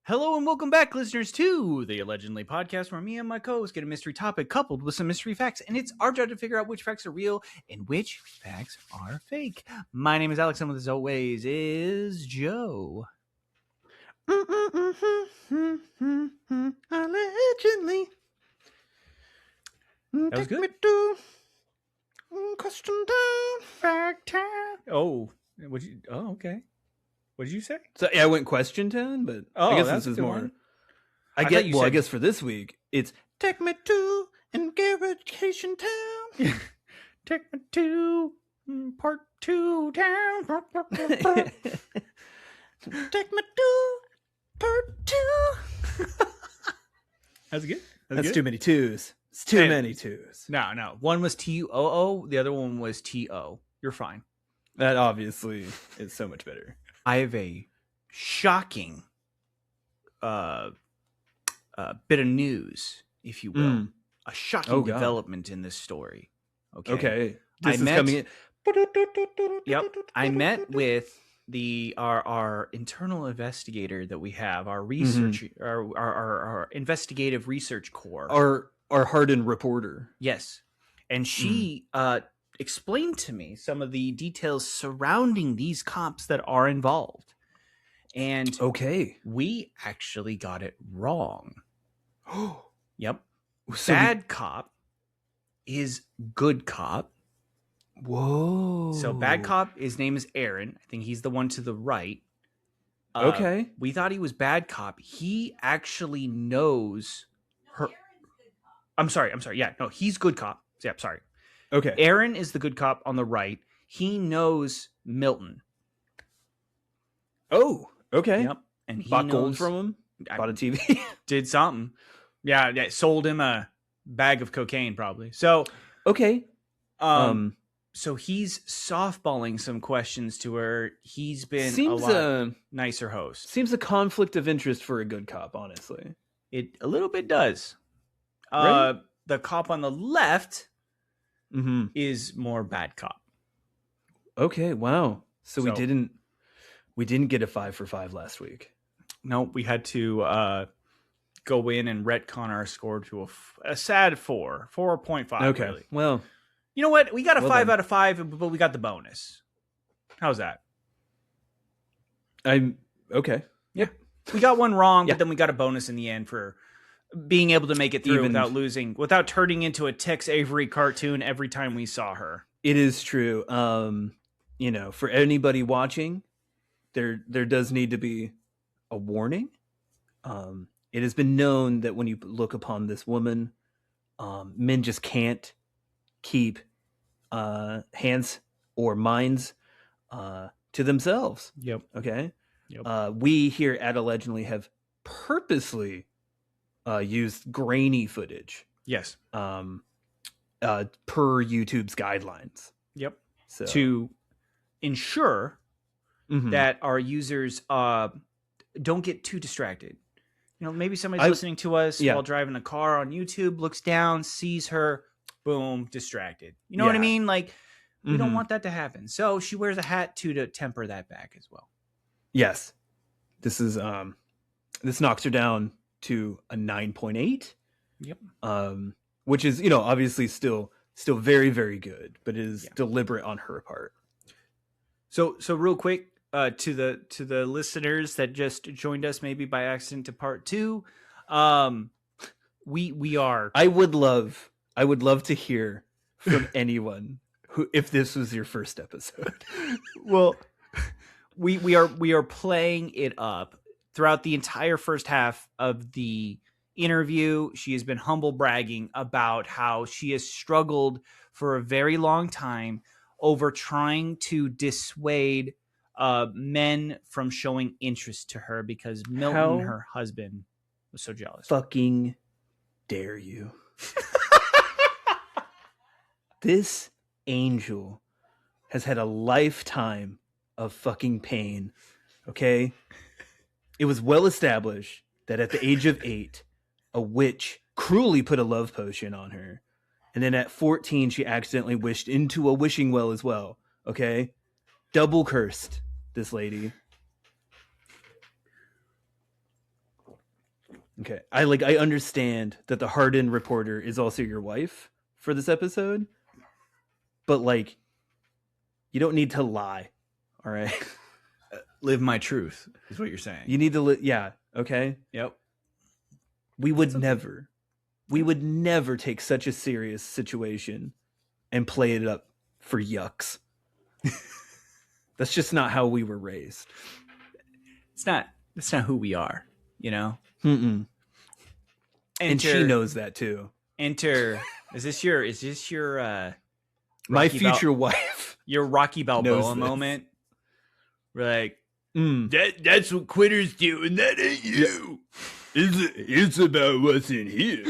Hello and welcome back, listeners, to the Allegedly podcast, where me and my co-host get a mystery topic coupled with some mystery facts, and it's our job to figure out which facts are real and which facts are fake. My name is Alex, and with us, as always, is Joe. Allegedly. That was Take good. me to question time. Fact time. Oh, okay. What did you say? So yeah, I went question time, but Oh, I guess that's this a is good more. one. I thought get. you Well, I said- guess for this week, it's take me to interrogation time. Take me to part 2 down. Take me to part 2. That's good. That's too many twos. It's too many twos. No. One was T-O-O. The other one was T-O. You're fine. That obviously is so much better. I have a shocking bit of news, if you will. A shocking Oh, God. development in this story. Okay. I This is met- coming in. Yep. I met with our internal investigator that we have, our research, our investigative research core. our hardened reporter. Yes. And she explained to me some of the details surrounding these cops that are involved. And Okay. we actually got it wrong. Yep. So Bad cop is good cop. Whoa. So bad cop, his name is Aaron. I think he's the one to the right. Okay. We thought he was bad cop. He actually knows her. I'm sorry. Yeah, no, he's good cop. Yeah, sorry. Okay. Aaron is the good cop on the right. He knows Milton. Oh, okay. Yep. And he Bought gold knows, from him. I Bought a TV. did something. Yeah, sold him a bag of cocaine probably. So, Okay. so he's softballing some questions to her. He's been Seems a lot nicer host. seems a conflict of interest for a good cop, honestly. It a little bit does. Right? The cop on the left Mm-hmm. is more bad cop. Okay. Wow. So we So- didn't get a 5 for 5 last week. No, we had to go in and retcon our score to a sad 4.5. Okay. Really. Well, You know what? We got a Well 5 done. out of 5, but we got the bonus. How's that? I'm okay. We got one wrong, Yeah. but then we got a bonus in the end for being able to make it through Even- without turning into a Tex Avery cartoon every time we saw her. It is true. For anybody watching, there does need to be a warning. It has been known that when you look upon this woman, men just can't keep hands or minds to themselves. Yep. Okay. Yep. We here at Allegedly have purposely used grainy footage Yes. per YouTube's guidelines. Yep. So To ensure Mhm. that our users don't get too distracted. You know, maybe somebody's listening to us yeah. while driving a car on YouTube, looks down, sees her, boom, distracted. You know what I Yeah. mean? Like, we don't Mhm. want that to happen. So she wears a hat to temper that back as well. Yes. This is this knocks her down to a 9.8. Yep. Which is, obviously still very, very good, but it is Yeah. deliberate on her part. So real quick, to the listeners that just joined us maybe by accident to part 2, we are I would love to hear from anyone who, if this was your first episode. well we are playing it up throughout the entire first half of the interview. She has been humble bragging about how she has struggled for a very long time over trying to dissuade men from showing interest to her because Milton, How her husband, was so jealous. Fucking dare you. This angel has had a lifetime of fucking pain. Okay? It was well established that at the age of 8, a witch cruelly put a love potion on her. And then at 14, she accidentally wished into a wishing well as well. Okay? Double cursed, this lady. Okay. I understand that the hardened reporter is also your wife for this episode, but you don't need to lie. All right. Live my truth is what you're saying. You need to yeah, okay? Yep. We would never take such a serious situation and play it up for yucks. That's just not how we were raised. That's not who we are, you know? Mm-mm. And she knows that too. Is this your my future wife? Your Rocky Balboa moment? We're like, that's what quitters do, and that ain't you. It's about what's in here.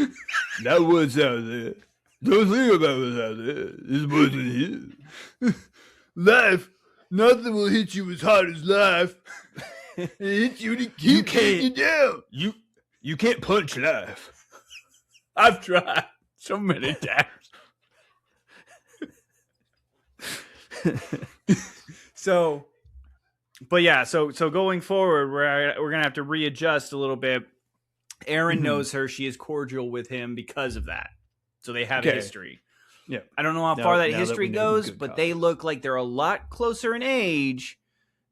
Not what's out there. Don't think about what's out there. It's what's in here. Life, nothing will hit you as hard as life. It hits you to keep you down. You can't punch life. I've tried so many times. So going forward, we're gonna have to readjust a little bit. Aaron knows her; she is cordial with him because of that. So they have a history. Yeah, I don't know how far that history goes, but they look like they're a lot closer in age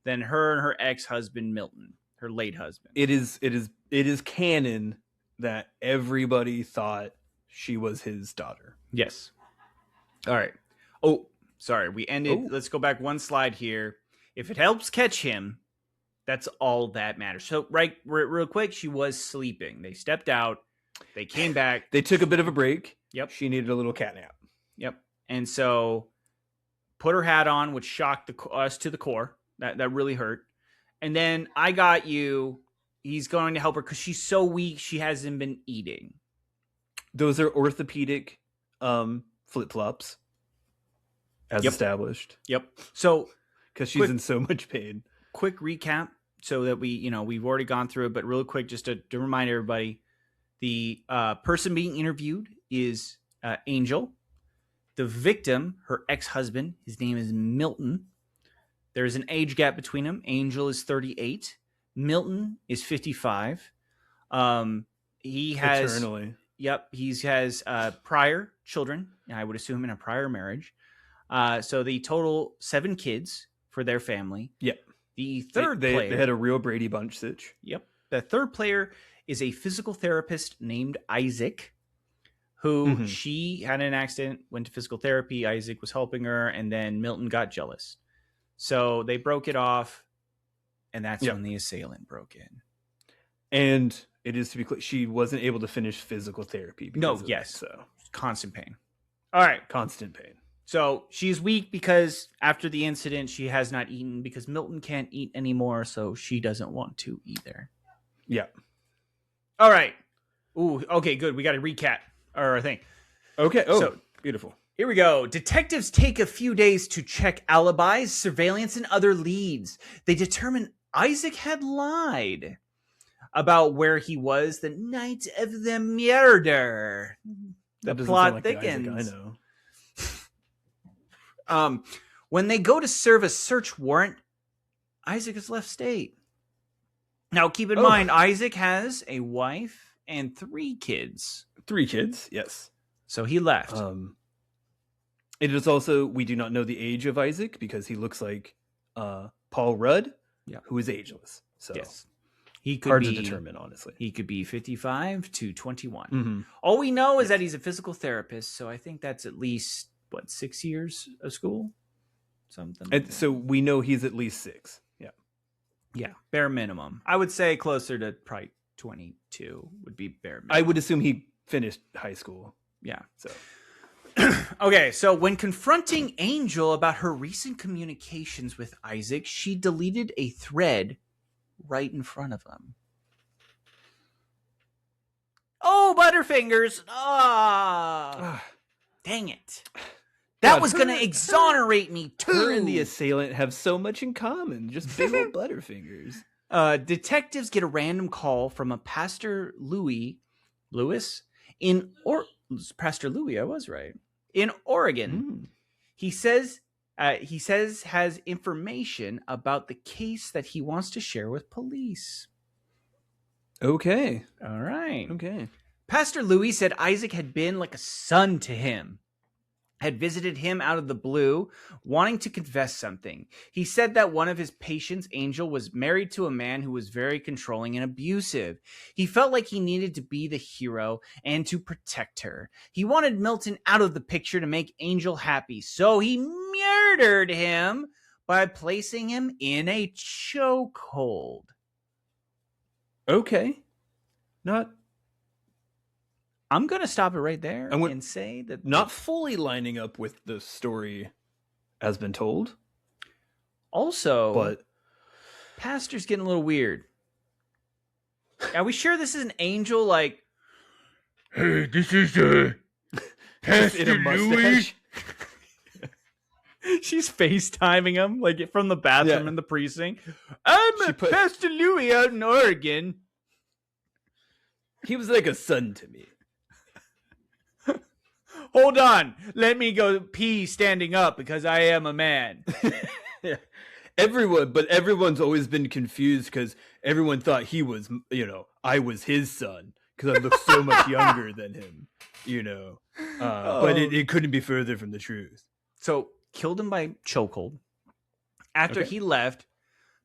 than her and her ex-husband Milton, her late husband. It is canon that everybody thought she was his daughter. Yes. All right. Oh, sorry. We ended. Oh. Let's go back one slide here. If it helps catch him, that's all that matters. So, real quick, she was sleeping. They stepped out. They came back. They took a bit of a break. Yep. She needed a little cat nap. Yep. And so, put her hat on, which shocked us to the core. That really hurt. And then I got you. He's going to help her because she's so weak. She hasn't been eating. Those are orthopedic flip-flops, as established. Yep. So, because she's in so much pain. Quick recap so that we've already gone through it, but real quick, just to remind everybody, the person being interviewed is Angel. The victim, her ex-husband, his name is Milton. There's an age gap between them. Angel is 38. Milton is 55. He has eternally. Yep, he has prior children. I would assume in a prior marriage. So the total 7 kids for their family. Yep. The third player, they had a real Brady Bunch sitch. Yep. The third player is a physical therapist named Isaac, who she had an accident, went to physical therapy. Isaac was helping her, and then Milton got jealous. So they broke it off, and that's when the assailant broke in. And it is to be clear, she wasn't able to finish physical therapy. So constant pain. All right. Constant pain. So she's weak because after the incident, she has not eaten because Milton can't eat anymore, so she doesn't want to either. Yeah. All right. Ooh, okay, good. We got a recap or a thing. Okay. Oh, so, beautiful. Here we go. Detectives take a few days to check alibis, surveillance, and other leads. They determine Isaac had lied about where he was the night of the murder. The plot thickens. I know. When they go to serve a search warrant, Isaac has left state. Now, keep in mind, Isaac has a wife and 3 kids. 3 kids, yes. So he left. It is also, we do not know the age of Isaac because he looks like Paul Rudd, who is ageless. So yes. He could hard to determine, honestly. He could be 55 to 21. Mm-hmm. All we know is that he's a physical therapist, so I think that's at least 6 years of school, something. And so we know he's at least 6. Yeah, bare minimum. I would say closer to probably 22 would be bare minimum. I would assume he finished high school. Yeah. So okay, so when confronting Angel about her recent communications with Isaac, she deleted a thread right in front of him. Oh, Butterfingers! Dang it. That was going to exonerate me, too. Her and the assailant have so much in common. Just big old Butterfingers. Detectives get a random call from a Pastor Lewis in Pastor Louis, I was right. In Oregon. He says has information about the case that he wants to share with police. Okay. All right. Okay. Pastor Louis said Isaac had been like a son to him, had visited him out of the blue, wanting to confess something. He said that one of his patients, Angel, was married to a man who was very controlling and abusive. He felt like he needed to be the hero and to protect her. He wanted Milton out of the picture to make Angel happy, so he murdered him by placing him in a chokehold. Okay. Not I'm going to stop it right there I'm gonna- and say that not fully lining up with the story has been told, also, but Pastor's getting a little weird. Are we sure this is an Angel? Like, hey, this is just in a mustache. She's FaceTiming him like from the bathroom Yeah. in the precinct. I'm Pastor Louis out in Oregon. He was like a son to me. Hold on, let me go pee standing up because I am a man. Yeah. Everyone's always been confused because everyone thought he was, I was his son because I look so much younger than him, But it couldn't be further from the truth. So killed him by chokehold. After he left,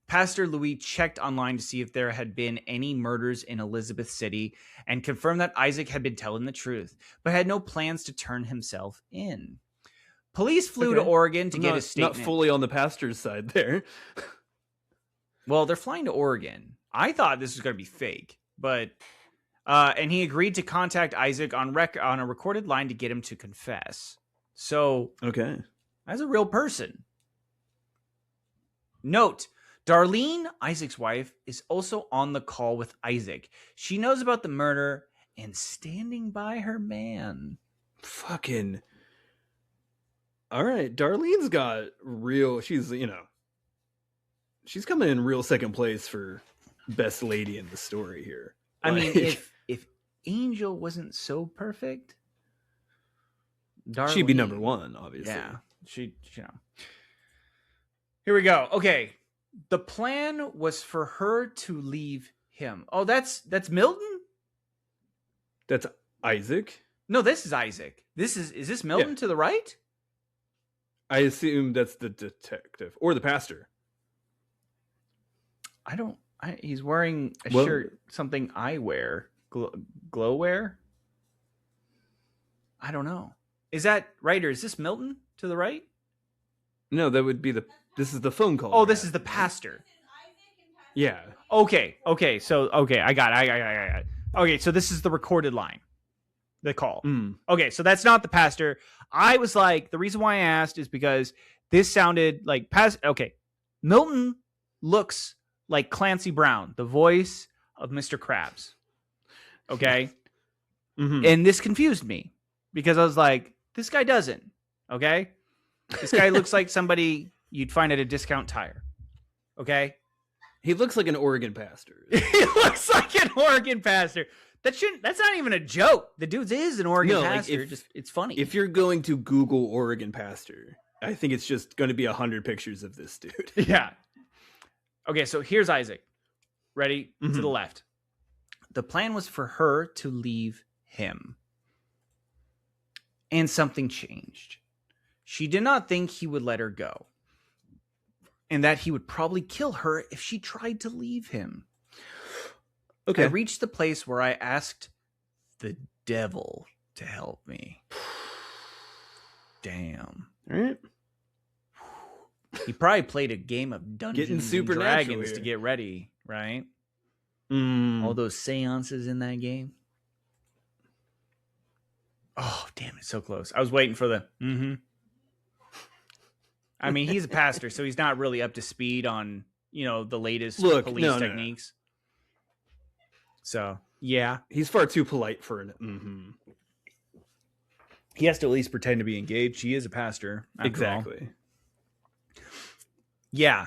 Pastor Louis checked online to see if there had been any murders in Elizabeth City and confirmed that Isaac had been telling the truth, but had no plans to turn himself in. Police flew to Oregon to get his statement. Not fully on the pastor's side there. Well, they're flying to Oregon. I thought this was going to be fake, but and he agreed to contact Isaac on a recorded line to get him to confess. So, as a real person. Note, Darlene, Isaac's wife, is also on the call with Isaac. She knows about the murder and standing by her man. Fucking. All right, Darlene's got real. She's coming in real second place for best lady in the story here. I mean, if Angel wasn't so perfect, Darlene, she'd be number one, obviously. Yeah, Here we go. Okay. The plan was for her to leave him. Oh, that's Milton? That's Isaac? No, this is Isaac. Is this Milton to the right? I assume that's the detective or the pastor. He's wearing a shirt, something I wear. Glow wear? I don't know. Is that right, or is this Milton to the right? No, that would be this is the phone call. Oh, this is the pastor. Yeah. Okay. So, I got it. Okay, so this is the recorded line. The call. Okay, so that's not the pastor. I was like, the reason why I asked is because this sounded like Okay, Milton looks like Clancy Brown, the voice of Mr. Krabs. Okay? And this confused me because I was like, this guy doesn't. Okay? This guy looks like somebody you'd find at a discount tire. Okay? He looks like an Oregon pastor. He looks like an Oregon pastor. That's not even a joke. The dude is an Oregon pastor. It's funny. If you're going to Google Oregon pastor, I think it's just going to be 100 pictures of this dude. Yeah. Okay, so here's Isaac. Ready? To the left. The plan was for her to leave him. And something changed. She did not think he would let her go. And that he would probably kill her if she tried to leave him. Okay. I reached the place where I asked the devil to help me. Damn. All right. He probably played a game of Dungeons and Dragons to get ready, right? All those seances in that game. Oh, damn, it's so close. I was waiting for the I mean, he's a pastor, so he's not really up to speed on, the latest police techniques. No. So, yeah. He's far too polite for an He has to at least pretend to be engaged. He is a pastor. Exactly. All. Yeah.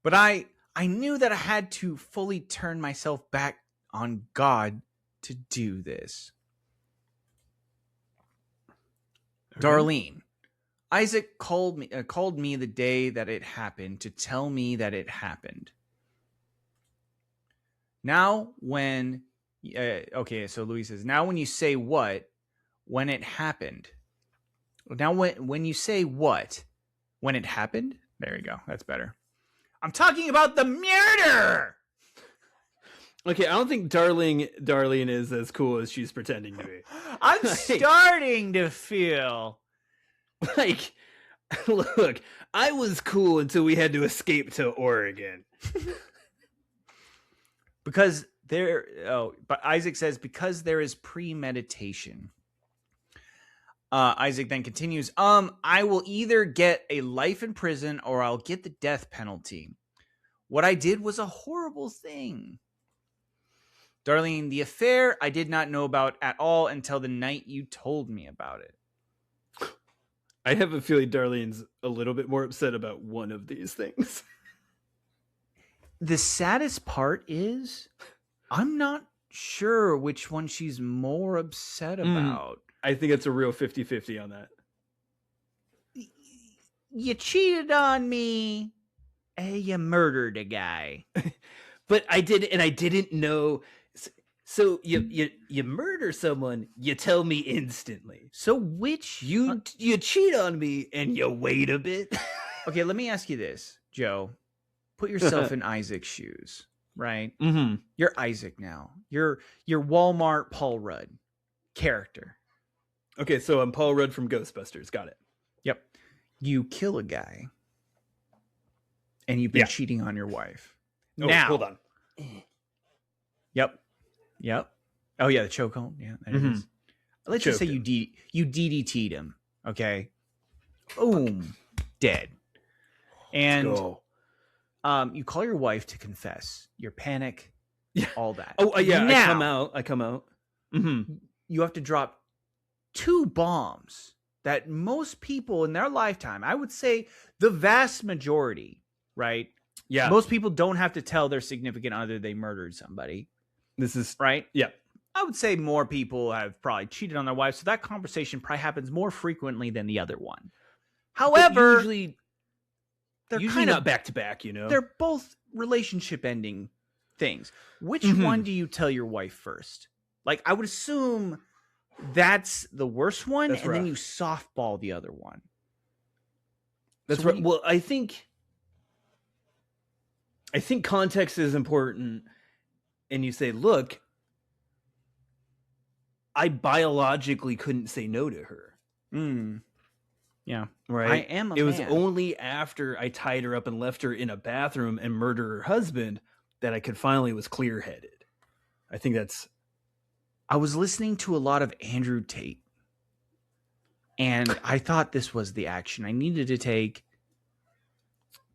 But I knew that I had to fully turn myself back on God to do this. Okay. Darlene, Isaac called me the day that it happened to tell me that it happened. Now when okay, so Louis says, now when you say what, when it happened. Now when you say what, when it happened? There you go. That's better. I'm talking about the murder. Okay, I don't think Darlene is as cool as she's pretending to be. I'm starting to feel like, look, I was cool until we had to escape to Oregon. because there. Oh, but Isaac says because there is premeditation. Isaac then continues. I will either get a life in prison or I'll get the death penalty. What I did was a horrible thing. Darlene, the affair I did not know about at all until the night you told me about it. I have a feeling Darlene's a little bit more upset about one of these things. The saddest part is I'm not sure which one she's more upset about. I think it's a real 50-50 on that. You cheated on me. Hey, you murdered a guy. But I didn't know. So you murder someone, you tell me instantly. So which you cheat on me and you wait a bit. Okay, let me ask you this, Joe. Put yourself in Isaac's shoes, right? Mm-hmm. You're Isaac now. You're Walmart Paul Rudd character. Okay, so I'm Paul Rudd from Ghostbusters. Got it. Yep. You kill a guy, and you've been cheating on your wife. Oh, now, hold on. Yep. Oh yeah, the chokehold. Yeah, there it is. Let's just say you DDT'd him. Okay. Boom. Dead. And you call your wife to confess. Your panic. All that. Oh yeah. Now, I come out. Mm-hmm. You have to drop 2 bombs that most people in their lifetime, I would say the vast majority, right? Yeah. Most people don't have to tell their significant other they murdered somebody. This is right. Yeah. I would say more people have probably cheated on their wives, so that conversation probably happens more frequently than the other one. However, they're usually not back to back, you know. They're both relationship ending things. Which one do you tell your wife first? Like, I would assume that's the worst one, and then you softball the other one. That's right. Well, I think context is important, and you say, look, I biologically couldn't say no to her. Yeah. Right. I am a It man. was only after I tied her up and left her in a bathroom and murdered her husband that I could finally was clear-headed. I think that's... I was listening to a lot of Andrew Tate, and I thought this was the action I needed to take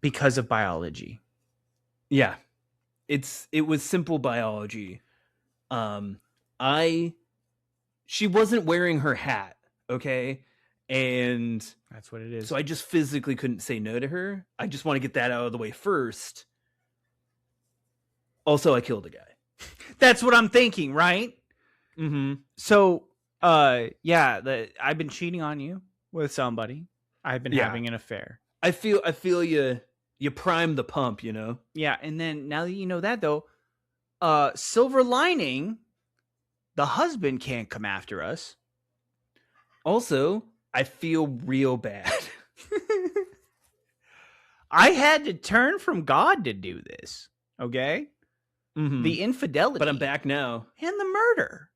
because of biology. Yeah. It was simple biology. She wasn't wearing her hat, okay? And that's what it is. So I just physically couldn't say no to her. I just want to get that out of the way first. Also, I killed a guy. That's what I'm thinking, right? Mm-hmm. So, I've been cheating on you with somebody. I've been having an affair. I feel you prime the pump, you know? Yeah, and then now that you know that, though, silver lining, the husband can't come after us. Also, I feel real bad. I had to turn from God to do this, okay? Mm-hmm. The infidelity. But I'm back now. And the murder.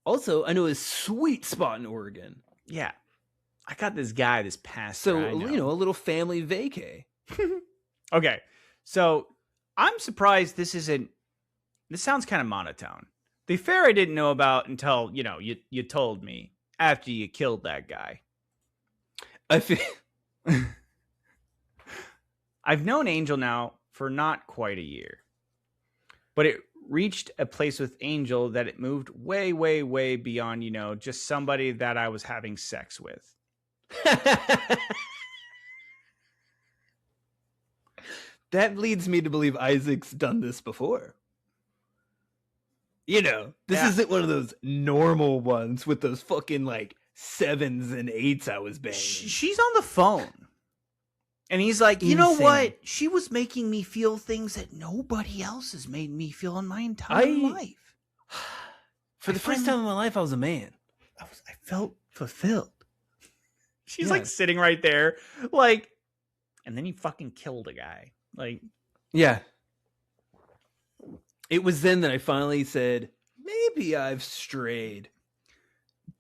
Also, I know a sweet spot in Oregon. Yeah. I got this guy, this pastor. So, you know, a little family vacay. Okay. So, I'm surprised this sounds kind of monotone. The affair I didn't know about until, you told me after you killed that guy. I feel... I've known Angel now for not quite a year. But it reached a place with Angel that it moved way, way, way beyond, just somebody that I was having sex with. That leads me to believe Isaac's done this before. You know, this isn't one of those normal ones with those fucking 7s and 8s I was banging. She's on the phone. And he's like, you know Insane. what? She was making me feel things that nobody else has made me feel in my entire life. For the first time in my life, I was a man. I felt fulfilled. She's like sitting right there, like, and then he fucking killed a guy. Like, yeah. It was then that I finally said, maybe I've strayed.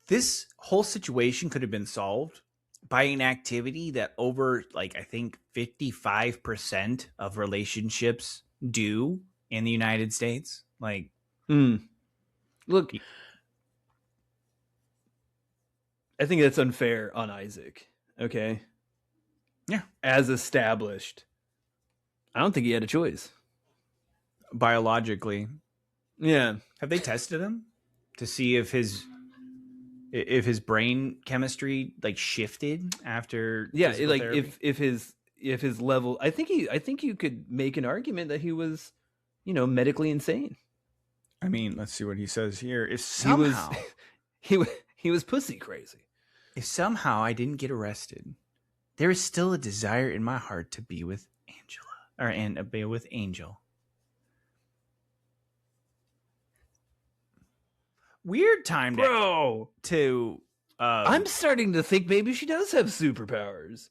This whole situation could have been solved by an activity that over, like, I think 55% of relationships do in the United States. Like, look, I think that's unfair on Isaac. Okay. Yeah. As established, I don't think he had a choice. Biologically. Yeah. Have they tested him to see if his brain chemistry like shifted after? Yeah, like if his level, I think you could make an argument that he was, medically insane. I mean, let's see what he says here. If somehow he was pussy crazy. If somehow I didn't get arrested, there is still a desire in my heart to be with be with Angel. Weird time, bro. I'm starting to think maybe she does have superpowers,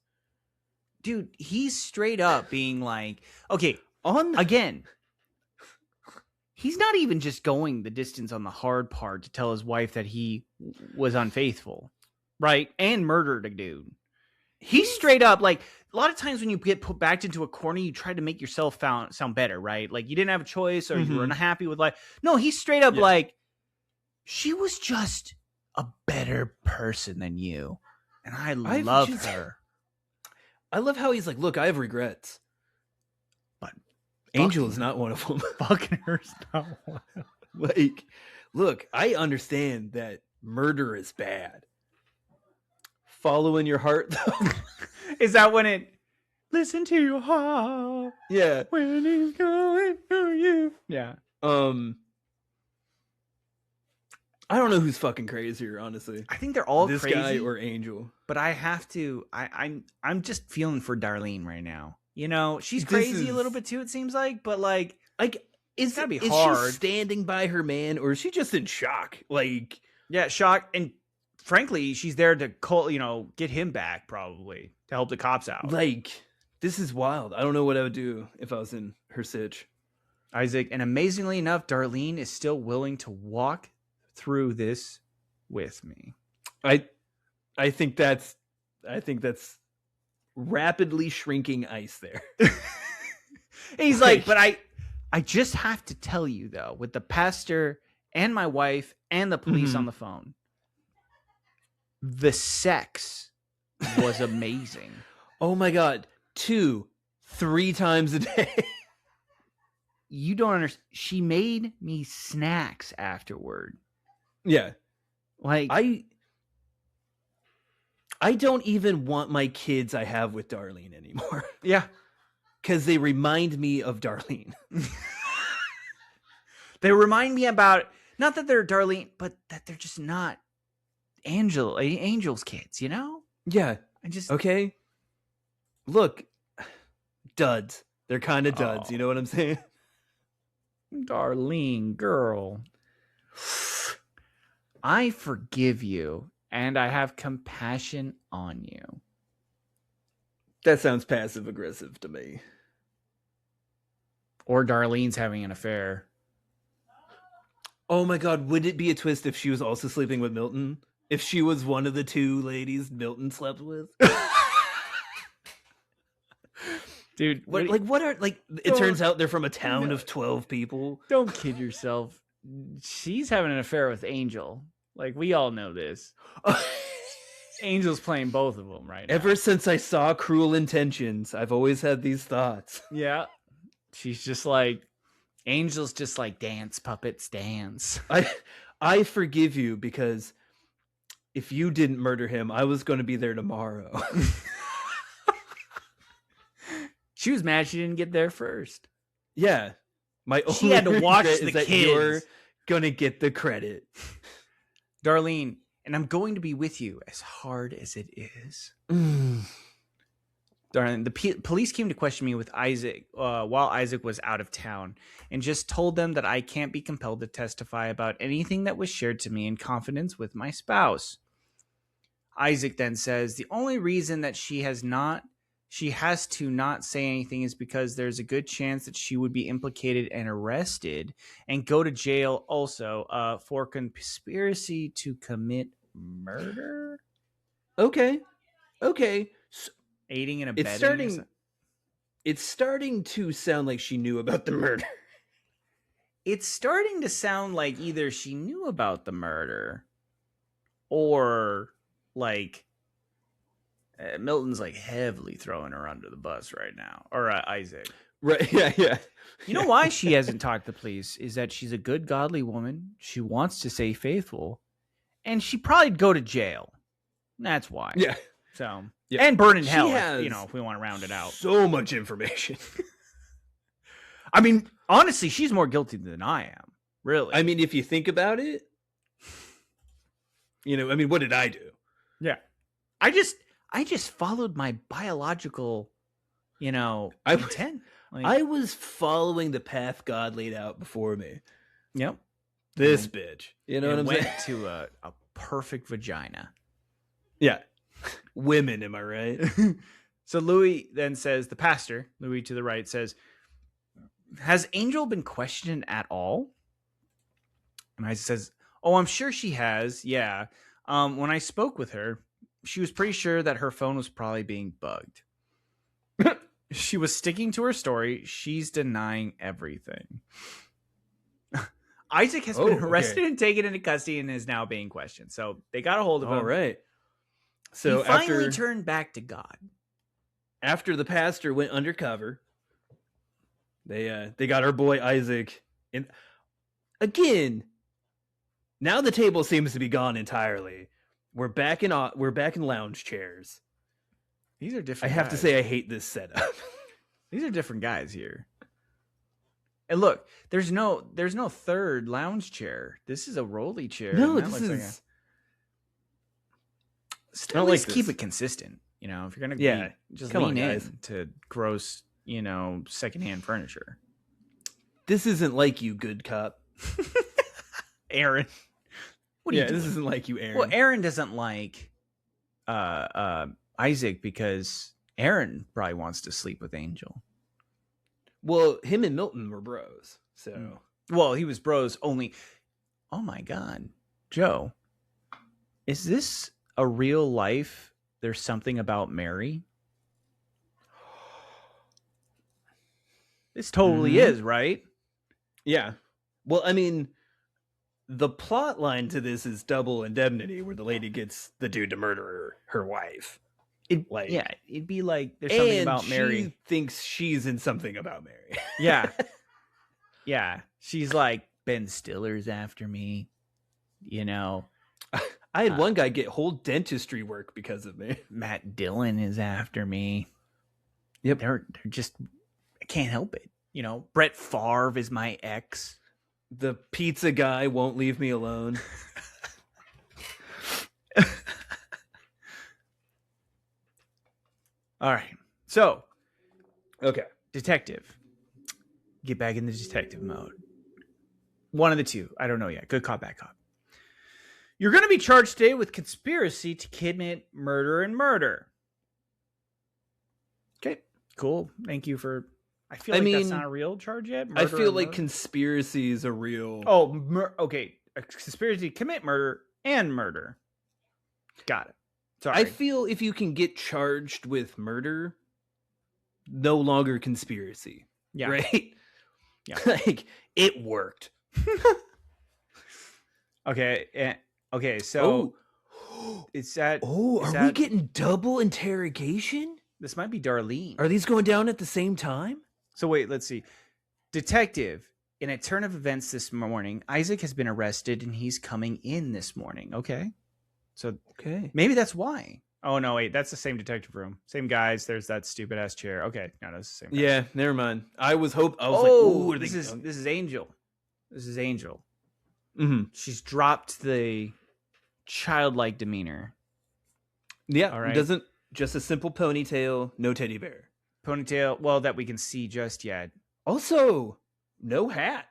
dude. He's straight up being like, okay, again. He's not even just going the distance on the hard part to tell his wife that he was unfaithful, right? And murdered a dude. He's straight up like, a lot of times when you get put backed into a corner, you try to make yourself sound better, right? Like you didn't have a choice or you were unhappy with life. No, he's straight up like, she was just a better person than you. And I love her. I love how he's like, look, I have regrets. But Angel is not one of them. Fucking her's not one of them. Like, look, I understand that murder is bad. Following your heart, though. Is that when it... Listen to your heart. Yeah. When he's going to you. Yeah. I don't know who's fucking crazier, honestly. I think they're all this crazy. This guy or Angel. But I have to... I'm just feeling for Darlene right now. You know, she's crazy a little bit too, it seems like. But like it's gotta be hard. Is she standing by her man, or is she just in shock? Like... Yeah, shock. And frankly, she's there to get him back, probably, to help the cops out. Like, this is wild. I don't know what I would do if I was in her sitch. Isaac, and amazingly enough, Darlene is still willing to walk through this with me. I think that's rapidly shrinking ice there. He's like, but I just have to tell you though, with the pastor and my wife and the police on the phone, the sex was amazing. Oh my God. 2-3 times a day. You don't understand. She made me snacks afterward. Yeah. Like, I don't even want my kids I have with Darlene anymore. Yeah. Because they remind me of Darlene. They remind me about, not that they're Darlene, but that they're just not Angel's kids, you know? Yeah. Okay. Look, duds. They're kind of duds. You know what I'm saying? Darlene, girl. I forgive you, and I have compassion on you. That sounds passive-aggressive to me. Or Darlene's having an affair. Oh my God, would it be a twist if she was also sleeping with Milton? If she was one of the 2 ladies Milton slept with? Dude, it turns out they're from a town of 12 people. Don't kid yourself. She's having an affair with Angel. Like, we all know this. Angel's playing both of them right now. Ever since I saw Cruel Intentions, I've always had these thoughts. Yeah. She's just like, Angel's just like, dance, puppets, dance. I forgive you because if you didn't murder him, I was going to be there tomorrow. She was mad she didn't get there first. Yeah. She had to watch the kids. You're going to get the credit. Darlene, and I'm going to be with you as hard as it is. Darn, the police came to question me with Isaac while Isaac was out of town and just told them that I can't be compelled to testify about anything that was shared to me in confidence with my spouse. Isaac then says the only reason that she has to not say anything is because there's a good chance that she would be implicated and arrested and go to jail also for conspiracy to commit murder. Okay. So Aiding and abetting. It's starting to sound like she knew about the murder. It's starting to sound like either she knew about the murder or like Milton's like heavily throwing her under the bus right now. Or Isaac. Right. Yeah. You know why she hasn't talked to the police is that she's a good, godly woman. She wants to stay faithful. And she probably'd go to jail. That's why. Yeah. So, yeah. And burn in hell, if we want to round it out. So much information. I mean, honestly, she's more guilty than I am. Really. I mean, if you think about it, what did I do? Yeah. I just followed my biological, intent. I was following the path God laid out before me. Yep. This bitch. You know what I'm saying? Went to a perfect vagina. Yeah. Women, am I right? So Louis then says, the pastor, Louis to the right, says, has Angel been questioned at all? And Isaac says, oh, I'm sure she has. Yeah. When I spoke with her, she was pretty sure that her phone was probably being bugged. She was sticking to her story. She's denying everything. Isaac has been arrested and taken into custody and is now being questioned. So they got a hold of him. All right. So he finally turned back to God. After the pastor went undercover, they got our boy Isaac in again. Now the table seems to be gone entirely. We're back in lounge chairs. These are different. I have to say I hate this setup. These are different guys here. And look, there's no third lounge chair. This is a rolly chair. No, this is. Still, at least keep it consistent. If you're gonna just lean in to gross, secondhand furniture. This isn't like you, good cop. Aaron. This isn't like you, Aaron. Well, Aaron doesn't like Isaac because Aaron probably wants to sleep with Angel. Well, him and Milton were bros, so. Well, he was bros only. Oh my God, Joe, is this a real life? There's something about Mary. This totally is, right? Yeah. Well, I mean, the plot line to this is double indemnity, where the lady gets the dude to murder her wife. It'd be like there's something about Mary. She thinks she's in something about Mary. Yeah. Yeah. She's like, Ben Stiller's after me. I had one guy get whole dentistry work because of me. Matt Dillon is after me. Yep. They're just, I can't help it. Brett Favre is my ex. The pizza guy won't leave me alone. All right. So, okay. Detective. Get back in the detective mode. One of the two. I don't know yet. Good cop, bad cop. You're going to be charged today with conspiracy to commit murder and murder. Okay. Cool. Thank you for... I feel like that's not a real charge yet. I feel like conspiracy is a real... Oh, okay. A conspiracy to commit murder and murder. Got it. Sorry. I feel if you can get charged with murder, no longer conspiracy. Yeah. Right? Yeah. Like, it worked. Okay. Okay, so... we getting double interrogation? This might be Darlene. Are these going down at the same time? So wait, let's see. Detective, in a turn of events this morning, Isaac has been arrested and he's coming in this morning. Okay. So maybe that's why. Oh, no, wait. That's the same detective room. Same guys. There's that stupid ass chair. Okay. No, that's the same guys. Yeah, never mind. I was like, ooh, this is Angel. This is Angel. Mm-hmm. She's dropped the childlike demeanor. Yeah. All right. Just a simple ponytail, no teddy bear. Ponytail, well, that we can see just yet. Also, no hat.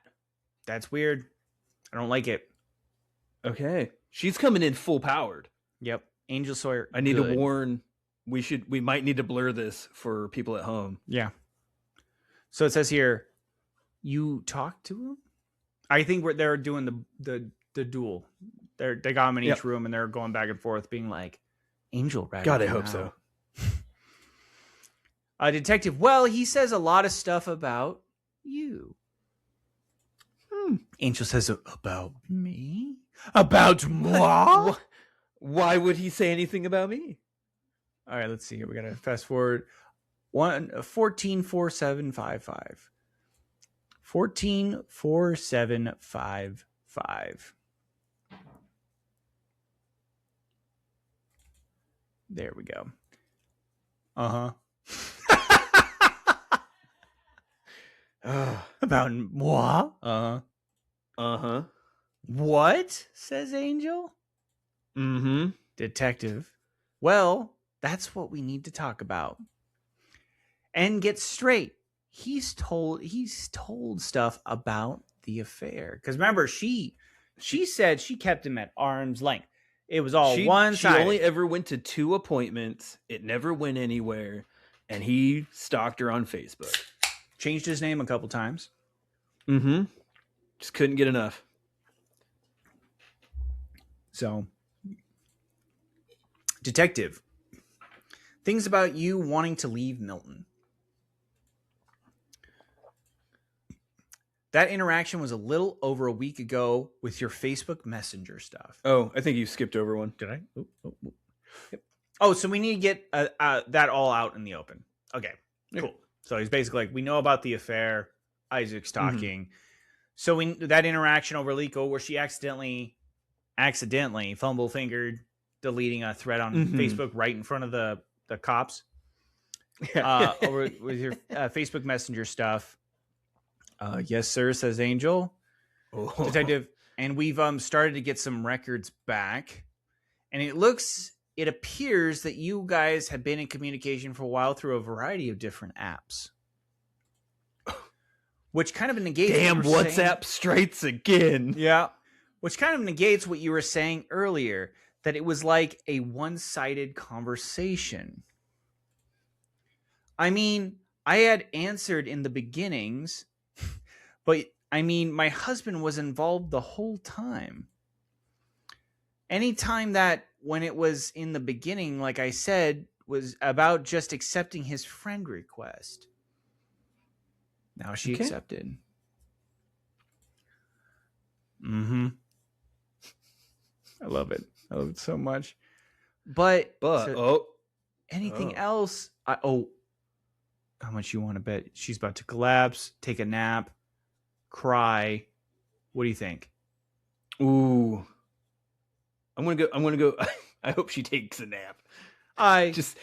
That's weird. I don't like it. Okay. She's coming in full powered. Yep. Angel Sawyer. I need good. to warn. We might need to blur this for people at home. Yeah. So it says here, you talked to him? I think they're doing the duel. They got him in each room and they're going back and forth being like, Angel ratted God, I him hope out. so. Detective, well, he says a lot of stuff about you. Angel says, about me? About moi? Why would he say anything about me? All right, let's see here. We got to fast forward. 144755. 144755. There we go. About moi? What? Says Angel. Detective. Well, that's what we need to talk about. And get straight. He's told stuff about the affair. Because remember, she said she kept him at arm's length. It was all one-sided. She only ever went to 2 appointments. It never went anywhere. And he stalked her on Facebook. Changed his name a couple times. Just couldn't get enough. So, detective. Things about you wanting to leave Milton. That interaction was a little over a week ago with your Facebook Messenger stuff. Oh, I think you skipped over one. Did I? Yep. Oh, so we need to get that all out in the open. Okay, cool. So he's basically like, we know about the affair. Isaac's talking. So that interaction over Lico where she accidentally fumble-fingered deleting a thread on Facebook right in front of the cops. Over with your Facebook Messenger stuff. Yes, sir, says Angel. Detective. And we've started to get some records back. And it appears that you guys have been in communication for a while through a variety of different apps. Which kind of negates... Damn, WhatsApp strikes again. Yeah. Which kind of negates what you were saying earlier, that it was like a one-sided conversation. I mean, I had answered in the beginnings, but I mean, my husband was involved the whole time. Anytime that when it was in the beginning, like I said, was about just accepting his friend request. Now she accepted. I love it. I love it so much. But anything else? How much you want to bet? She's about to collapse, take a nap, cry. What do you think? Ooh. I'm gonna go. I hope she takes a nap. Just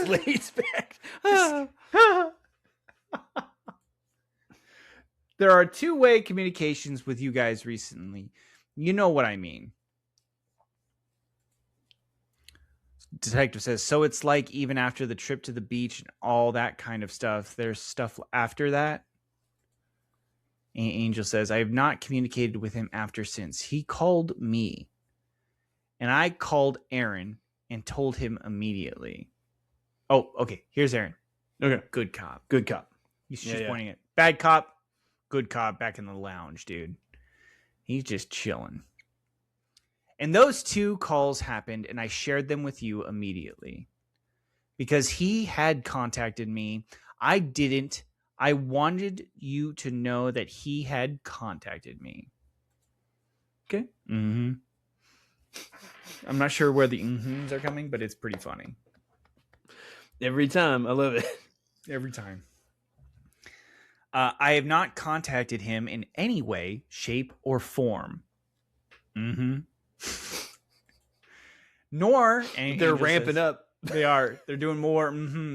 lays back. There are two-way communications with you guys recently. You know what I mean. Detective says, so it's like even after the trip to the beach and all that kind of stuff, there's stuff after that? Angel says, I have not communicated with him after since. He called me. And I called Aaron and told him immediately. Oh, okay. Here's Aaron. Okay. Good cop. Good cop. He's just pointing it. Bad cop. Good cop back in the lounge, dude. He's just chilling. And those 2 calls happened, and I shared them with you immediately. Because he had contacted me. I didn't. I wanted you to know that he had contacted me. Okay. I'm not sure where the mm-hms are coming, but it's pretty funny. Every time. I love it. Every time. I have not contacted him in any way, shape, or form. Nor... They're ramping up. They are. They're doing more.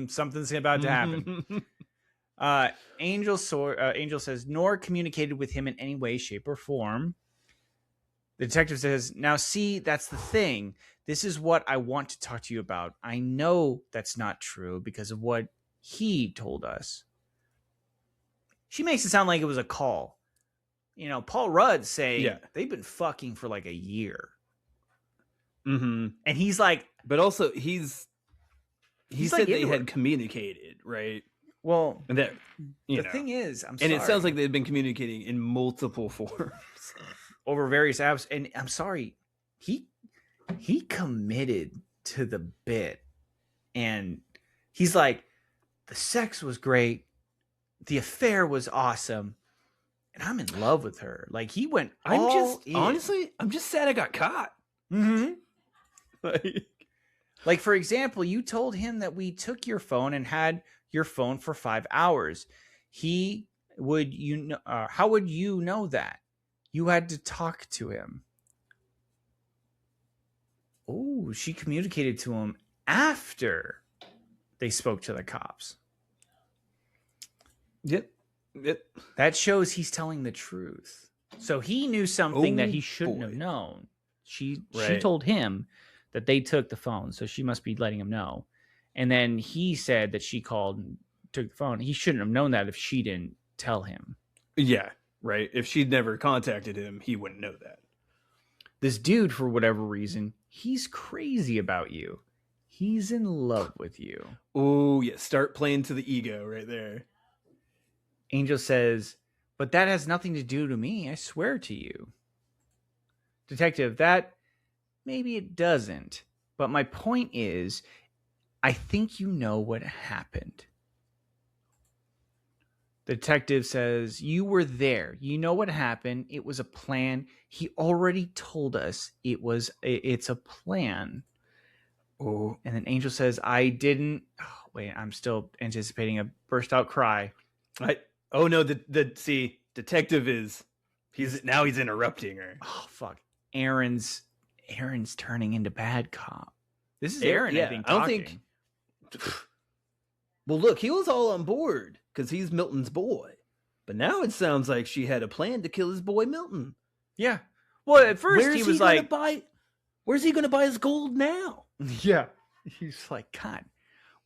Something's about to happen. Angel says, nor communicated with him in any way, shape, or form. The detective says, now see, that's the thing. This is what I want to talk to you about. I know that's not true because of what he told us. She makes it sound like it was a call. You know, Paul Rudd's saying they've been fucking for like a year. Mm-hmm. And he's like, but also he said like they had communicated, right? Well, and that the thing is, I'm sorry. And it sounds like they've been communicating in multiple forms over various apps. And I'm sorry, he committed to the bit, and he's like, the sex was great, the affair was awesome, and I'm in love with her. Like, he went honestly, I'm just sad I got caught. Mm-hmm. Like, for example, you told him that we took your phone and had your phone for 5 hours. How would you know that? You had to talk to him. Oh, she communicated to him after they spoke to the cops. Yep. That shows he's telling the truth. So he knew something that he shouldn't have known. She told him that they took the phone, so she must be letting him know. And then he said that she called and took the phone. He shouldn't have known that if she didn't tell him. Yeah, right. If she'd never contacted him, he wouldn't know that. This dude, for whatever reason, he's crazy about you. He's in love with you. Oh, yeah. Start playing to the ego right there. Angel says, but that has nothing to do to me. I swear to you. Detective, that maybe it doesn't. But my point is, I think you know what happened. The detective says, you were there. You know what happened. It was a plan. He already told us it's a plan. Oh. And then Angel says, I didn't. Oh, wait, I'm still anticipating a burst out cry. Detective he's interrupting her. Oh, fuck. Aaron's turning into bad cop. This is Aaron, I think, talking. I don't think. Well, look, he was all on board because he's Milton's boy. But now it sounds like she had a plan to kill his boy Milton. Yeah. Well, at first he was like, where's he going to buy his gold now? Yeah. He's like, God,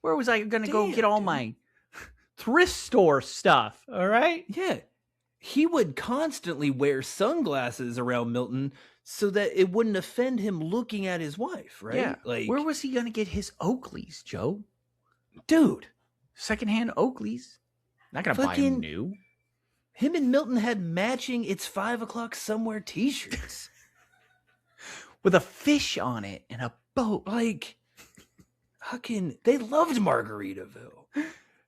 where was I going to go get all my thrift store stuff? All right. Yeah. He would constantly wear sunglasses around Milton so that it wouldn't offend him looking at his wife, right? Yeah. Like, where was he going to get his Oakleys, Joe? Dude. Secondhand Oakleys. Not going to buy them new. Him and Milton had matching It's 5 o'clock somewhere t-shirts. With a fish on it and a boat. Like, they loved Margaritaville.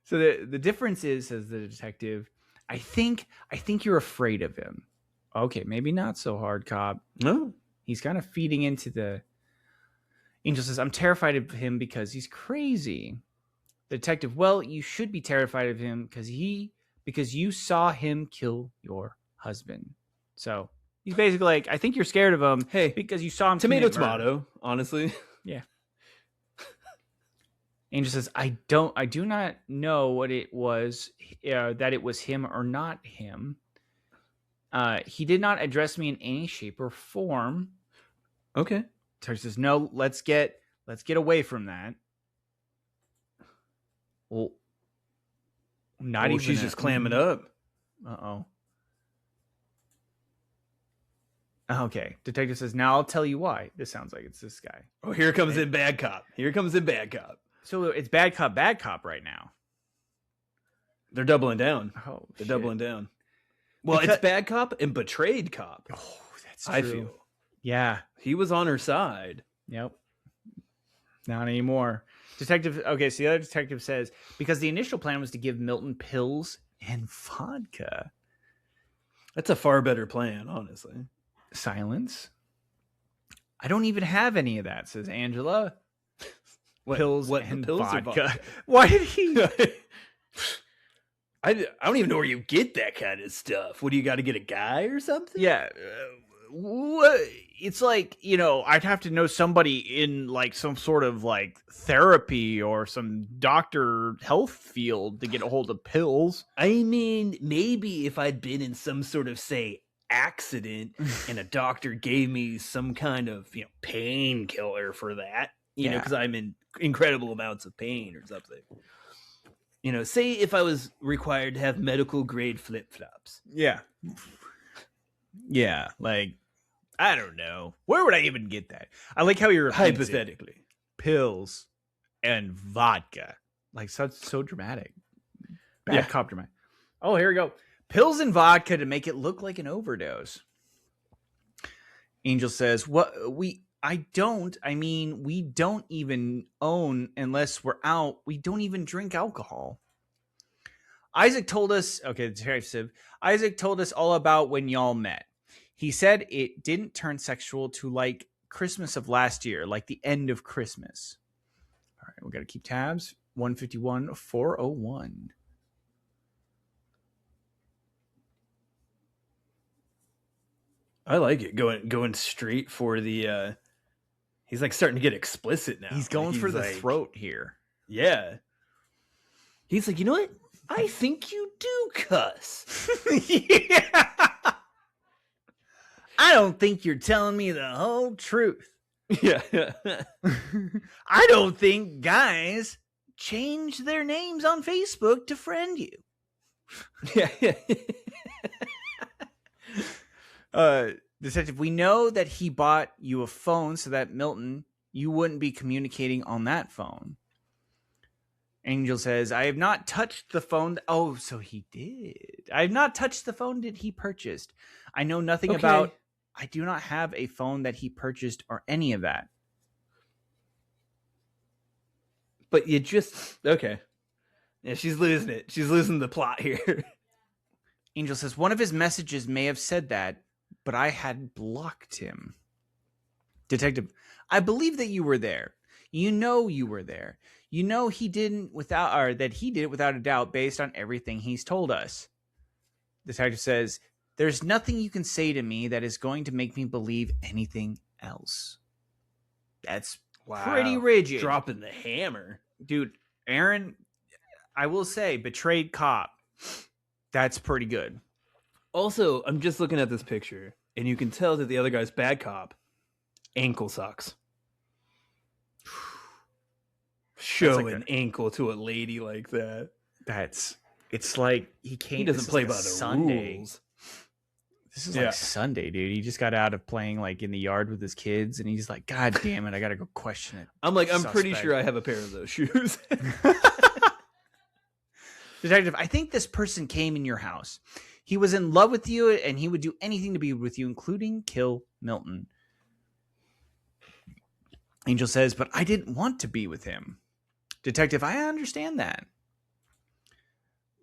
So the difference is, says the detective, I think you're afraid of him. Okay, maybe not so hard, Cobb. No. He's kind of feeding into the... Angel says, I'm terrified of him because he's crazy. The detective, well, you should be terrified of him because you saw him kill your husband. So he's basically like, I think you're scared of him because you saw him tomato, honestly. Yeah. Angel says, I do not know what it was, that it was him or not him. He did not address me in any shape or form. Okay. Terry says, no, let's get away from that. Well, not even. She's just clamming up. Uh-oh. Okay. Detective says, now I'll tell you why. This sounds like it's this guy. Oh, here comes in bad cop. So it's bad cop right now. They're doubling down. Oh, they're doubling down. Well, it's bad cop and betrayed cop. Oh, that's true. I feel. Yeah. He was on her side. Yep. Not anymore. Detective. Okay, so the other detective says, because the initial plan was to give Milton pills and vodka. That's a far better plan, honestly. Silence. I don't even have any of that, says Angela. Pills and vodka. Why did he? I don't even know where you get that kind of stuff. What do you got to get a guy or something? Yeah. It's like, I'd have to know somebody in like some sort of like therapy or some doctor health field to get a hold of pills. I mean, maybe if I'd been in some sort of, say, accident and a doctor gave me some kind of, painkiller for that, Yeah. because I'm in incredible amounts of pain or something. Say if I was required to have medical grade flip-flops. Yeah. Yeah. Like, I don't know. Where would I even get that? I like how he repeats Hypothetically. it. Pills and vodka. Like, so dramatic. Bad cop dramatic. Oh, here we go. Pills and vodka to make it look like an overdose. Angel says, we don't even own unless we're out. We don't even drink alcohol. Isaac told us, okay, detective. Isaac told us all about when y'all met. He said it didn't turn sexual to like Christmas of last year, like the end of Christmas. All right, we got to keep tabs. 151, 401. I like it. Going straight for the he's like starting to get explicit now. He's going for the throat here. Yeah. He's like, you know what? I think you do cuss. Yeah. I don't think you're telling me the whole truth. Yeah. I don't think guys change their names on Facebook to friend you. Yeah. Detective, we know that he bought you a phone so that Milton, you wouldn't be communicating on that phone. Angel says, I have not touched the phone. Oh, so he did. I have not touched the phone that he purchased. I know nothing about. I do not have a phone that he purchased or any of that. But you just okay. Yeah, she's losing it. She's losing the plot here. Angel says, one of his messages may have said that, but I had blocked him. Detective, I believe that you were there. You know you were there. You know he didn't that he did it without a doubt based on everything he's told us. Detective says, there's nothing you can say to me that is going to make me believe anything else. That's pretty rigid. Dropping the hammer. Dude, Aaron, I will say, betrayed cop. That's pretty good. Also, I'm just looking at this picture, and you can tell that the other guy's bad cop. Ankle socks. Show like an ankle to a lady like that. It's like he doesn't play by the rules. This is like Sunday, dude. He just got out of playing like in the yard with his kids, and he's like, God damn it, I gotta go question it. I'm pretty sure I have a pair of those shoes. Detective, I think this person came in your house. He was in love with you, and he would do anything to be with you, including kill Milton. Angel says, but I didn't want to be with him. Detective, I understand that.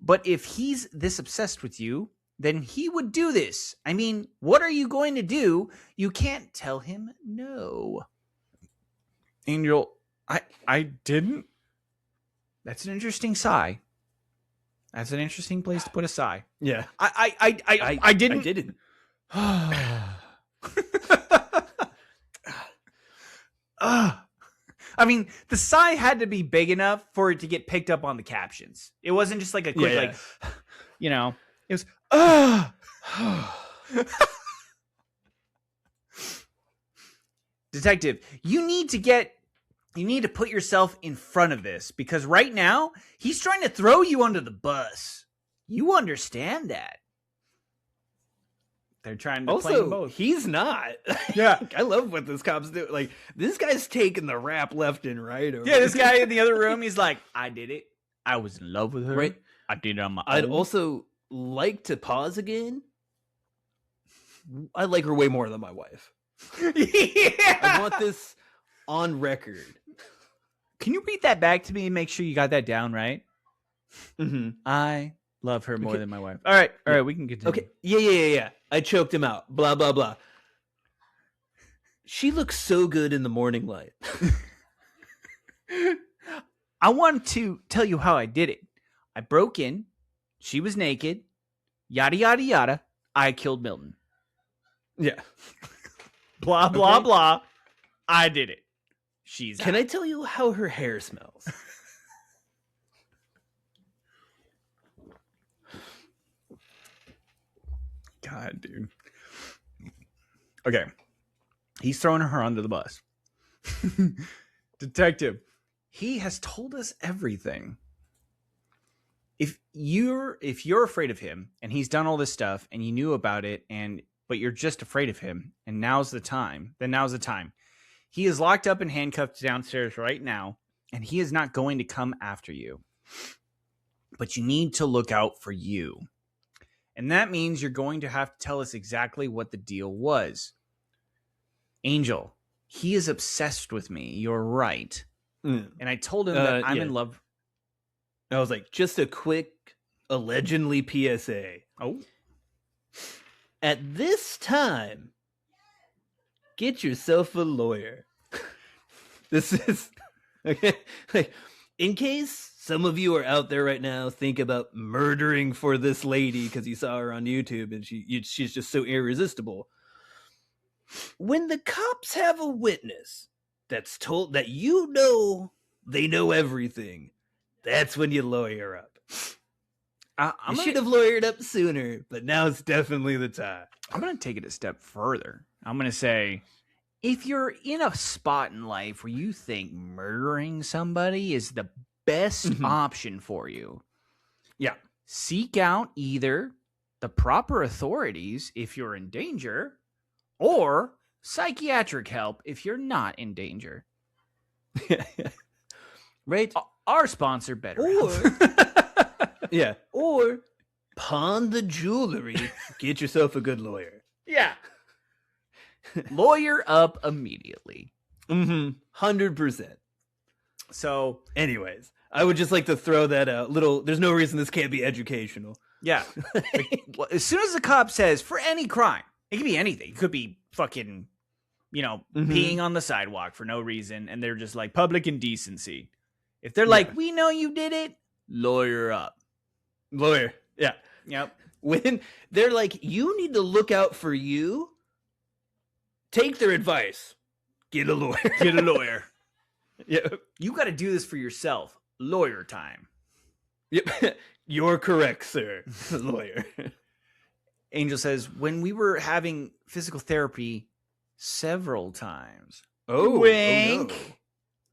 But if he's this obsessed with you, then he would do this. I mean, what are you going to do? You can't tell him no. Angel, I didn't. That's an interesting sigh. That's an interesting place to put a sigh. Yeah. I didn't. I didn't. I mean, the sigh had to be big enough for it to get picked up on the captions. It wasn't just like a quick, like, it was, Detective, you need to put yourself in front of this because right now he's trying to throw you under the bus. You understand that. They're trying to play both. He's not. Yeah. I love what this cop's do. Like, this guy's taking the rap left and right. Yeah, this guy in the other room, he's like, I did it. I was in love with her. Right. I did it on my own. I'd also like to pause again. I like her way more than my wife. Yeah. I want this on record. Can you read that back to me and make sure you got that down right? Mm-hmm. I love her more than my wife. All right, we can continue. Okay, yeah. I choked him out. Blah, blah, blah. She looks so good in the morning light. I want to tell you how I did it. I broke in. She was naked. Yada, yada, yada. I killed Milton. Yeah. Blah, blah, blah. I did it. Can I tell you how her hair smells? God, dude. Okay. He's throwing her under the bus. Detective, he has told us everything. If you're afraid of him and he's done all this stuff and you knew about it but you're just afraid of him and now's the time. He is locked up and handcuffed downstairs right now and he is not going to come after you. But you need to look out for you. And that means you're going to have to tell us exactly what the deal was. Angel, he is obsessed with me. You're right. And I told him that I'm in love. I was like, just a quick, allegedly PSA. Oh. At this time, get yourself a lawyer. This is, okay, like, in case some of you are out there right now think about murdering for this lady because you saw her on YouTube and she's just so irresistible. When the cops have a witness that's told that they know everything, that's when you lawyer up. I should have lawyered up sooner, but now it's definitely the time. I'm going to take it a step further. I'm going to say, if you're in a spot in life where you think murdering somebody is the best option for you, seek out either the proper authorities if you're in danger or psychiatric help if you're not in danger. Right? Our sponsor, BetterHelp. Or pawn the jewelry. Get yourself a good lawyer. Yeah. Lawyer up immediately. 100%. So, anyways, I would just like to throw that out. There's no reason this can't be educational. Yeah. Well, as soon as the cop says, for any crime, it could be anything. It could be fucking, peeing on the sidewalk for no reason. And they're just like, public indecency. If they're like, we know you did it, lawyer up. Lawyer. Yeah. Yep. When they're like, you need to look out for you, take their advice. Get a lawyer. Get a lawyer. Yep. You got to do this for yourself. Lawyer time. Yep. You're correct, sir. Lawyer. Angel says, when we were having physical therapy several times. Oh, wink.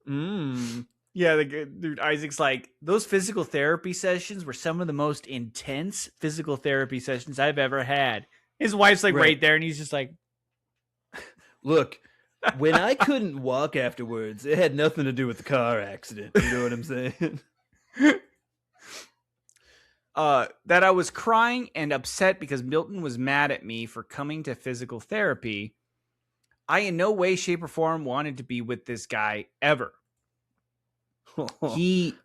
Oh no. Yeah, dude, Isaac's like, those physical therapy sessions were some of the most intense physical therapy sessions I've ever had. His wife's like right there, and he's just like, look, when I couldn't walk afterwards, it had nothing to do with the car accident. You know what I'm saying? That I was crying and upset because Milton was mad at me for coming to physical therapy. I in no way, shape, or form wanted to be with this guy ever.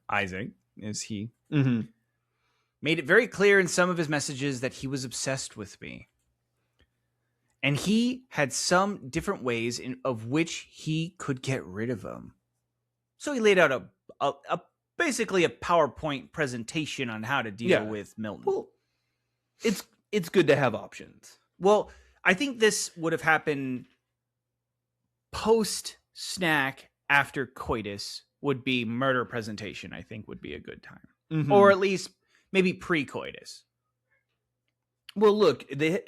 Isaac, made it very clear in some of his messages that he was obsessed with me. And he had some different ways of which he could get rid of him. So he laid out a basically a PowerPoint presentation on how to deal with Milton. Well, it's good to have options. Well, I think this would have happened post-snack after coitus would be murder presentation, I think would be a good time. Or at least maybe pre-coitus. Well, look, they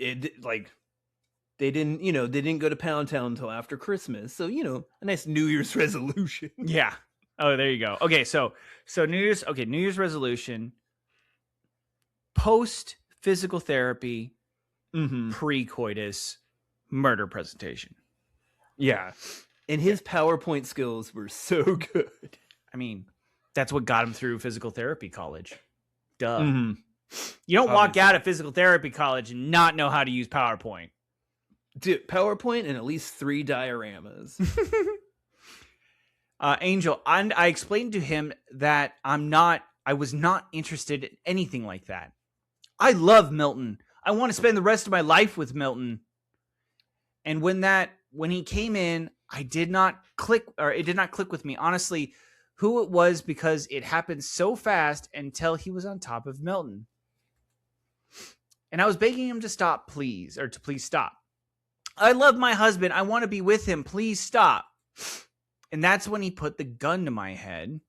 didn't go to Pound Town until after Christmas. So, a nice New Year's resolution. Yeah. Oh, there you go. Okay, so New Year's resolution, post physical therapy, pre-coitus, murder presentation. Yeah. And his PowerPoint skills were so good. I mean, that's what got him through physical therapy college. Duh. You don't walk out of physical therapy college and not know how to use PowerPoint. Dude, PowerPoint and at least 3 dioramas. Angel, and I explained to him that I was not interested in anything like that. I love Milton. I want to spend the rest of my life with Milton. And when he came in, it did not click with me, honestly, who it was, because it happened so fast until he was on top of Milton. And I was begging him to stop, please stop. I love my husband. I want to be with him. Please stop. And that's when he put the gun to my head.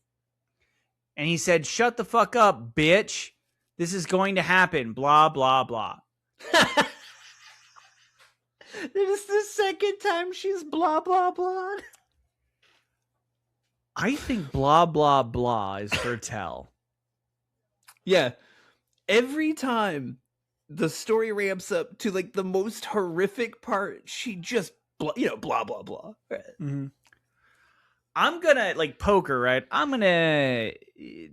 And he said, shut the fuck up, bitch. This is going to happen. Blah, blah, blah. This is the second time she's blah blah blah. I think blah blah blah is her tell. Yeah. Every time the story ramps up to like the most horrific part, she just blah blah blah. Mm-hmm. I'm gonna like poker, right? I'm gonna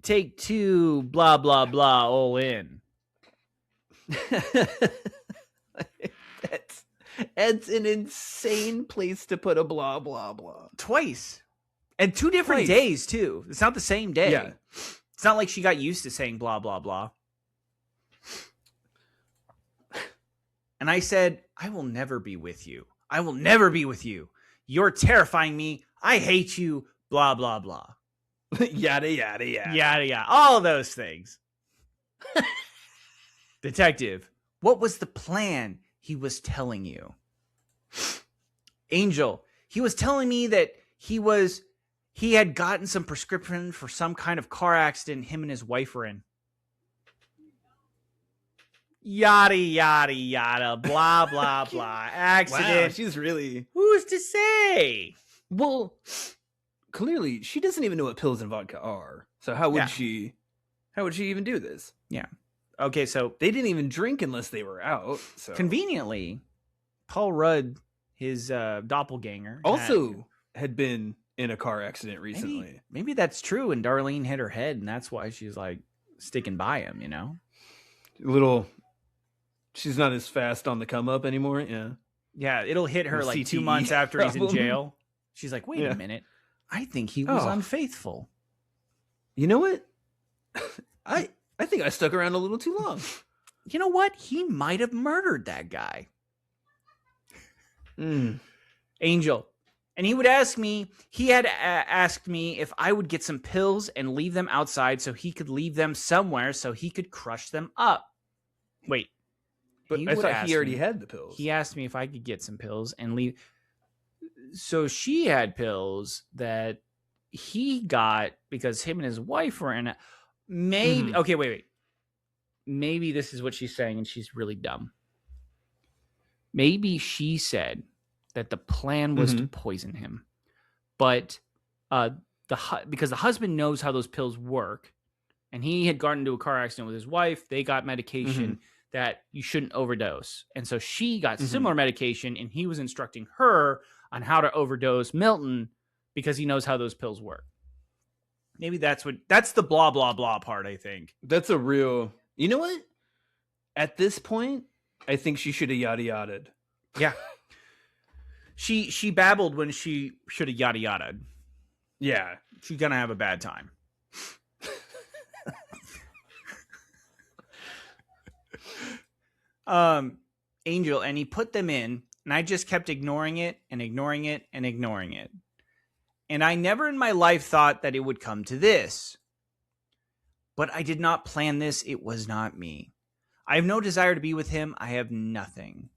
take 2 blah blah blah all in. That's an insane place to put a blah blah blah. Twice. And 2 different days too. It's not the same day. Yeah. It's not like she got used to saying blah blah blah. And I said, I will never be with you. I will never be with you. You're terrifying me. I hate you. Blah blah blah. Yada yada yada. Yada yada. All those things. Detective, what was the plan he was telling you? Angel, he was telling me that he had gotten some prescription for some kind of car accident him and his wife were in. Yada yada yada. Blah blah blah. Accident. Wow, she's really. Who's to say? Well, clearly she doesn't even know what pills and vodka are. So how would she even do this? Yeah. Okay, so they didn't even drink unless they were out. So conveniently, Paul Rudd, his doppelganger, also had been in a car accident recently. Maybe that's true, and Darlene hit her head, and that's why she's like sticking by him, you know? She's not as fast on the come up anymore. Yeah, it'll hit her like CTE 2 months after he's in jail. She's like, wait a minute. I think he was unfaithful. You know what? I think I stuck around a little too long. You know what? He might have murdered that guy. Angel. And he would ask me, he had asked me if I would get some pills and leave them outside so he could leave them somewhere so he could crush them up. Wait. But I thought he already had the pills. He asked me if I could get some pills and leave. So she had pills that he got because him and his wife were in it. Maybe. Okay, wait. Maybe this is what she's saying and she's really dumb. Maybe she said that the plan was to poison him. But because the husband knows how those pills work and he had gotten into a car accident with his wife, they got medication that you shouldn't overdose. And so she got similar medication and he was instructing her on how to overdose Milton because he knows how those pills work. Maybe that's the blah, blah, blah part, I think. That's a real, you know what? At this point, I think she should have yada yada'd. Yeah. She babbled when she should have yada yada'd. Yeah. She's going to have a bad time. Angel, and he put them in, and I just kept ignoring it and ignoring it and ignoring it. And I never in my life thought that it would come to this. But I did not plan this. It was not me. I have no desire to be with him. I have nothing.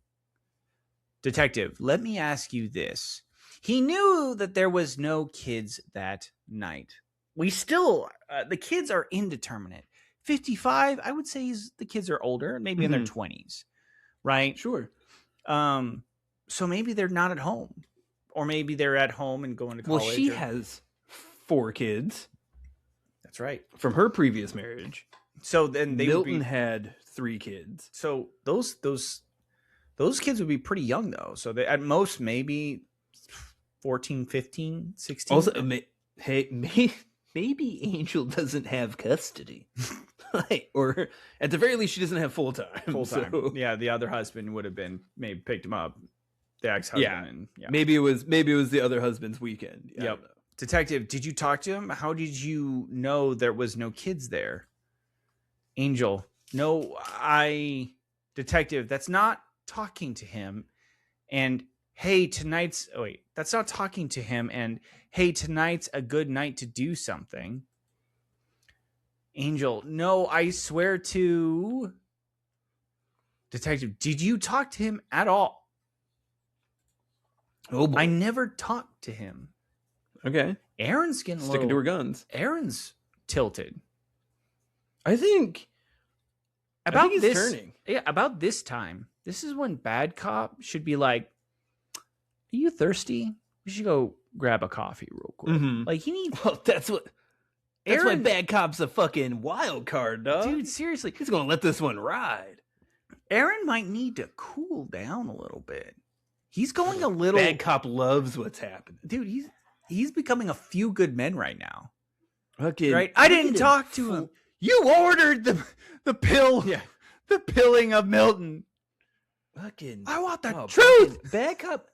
Detective, let me ask you this. He knew that there was no kids that night. We still, the kids are indeterminate. 55, I would say the kids are older, maybe in their 20s, right? Sure. So maybe they're not at home. Or maybe they're at home and going to college. Well, she has 4 kids. That's right. From her previous marriage. So then Milton had 3 kids. So those kids would be pretty young though. So they, at most maybe 14, 15, 16. Also, maybe Angel doesn't have custody. Or at the very least she doesn't have full time. So. Yeah, the other husband would have been maybe picked him up. The ex-husband. Yeah. Maybe it was the other husband's weekend. Yep. Detective, did you talk to him? How did you know there was no kids there? Angel, no, Detective, that's not talking to him. And that's not talking to him. And hey, tonight's a good night to do something. Angel, no, I swear to. Detective, did you talk to him at all? Oh boy. I never talked to him. Okay. Erin's getting sticking to her guns. Erin's tilted. I think he's turning. Yeah, about this time. This is when bad cop should be like, you thirsty? We should go grab a coffee real quick. Mm-hmm. Like he needs. Well, that's why Aaron, Bad Cop's a fucking wild card, dog. dude. Seriously, he's gonna let this one ride. Aaron might need to cool down a little bit. He's going a little. Bad Cop loves what's happening, dude. He's becoming a few good men right now. Okay, right? I didn't talk to him. You ordered the pill. Yeah, the pilling of Milton. Fucking. I want the truth. Bad Cop.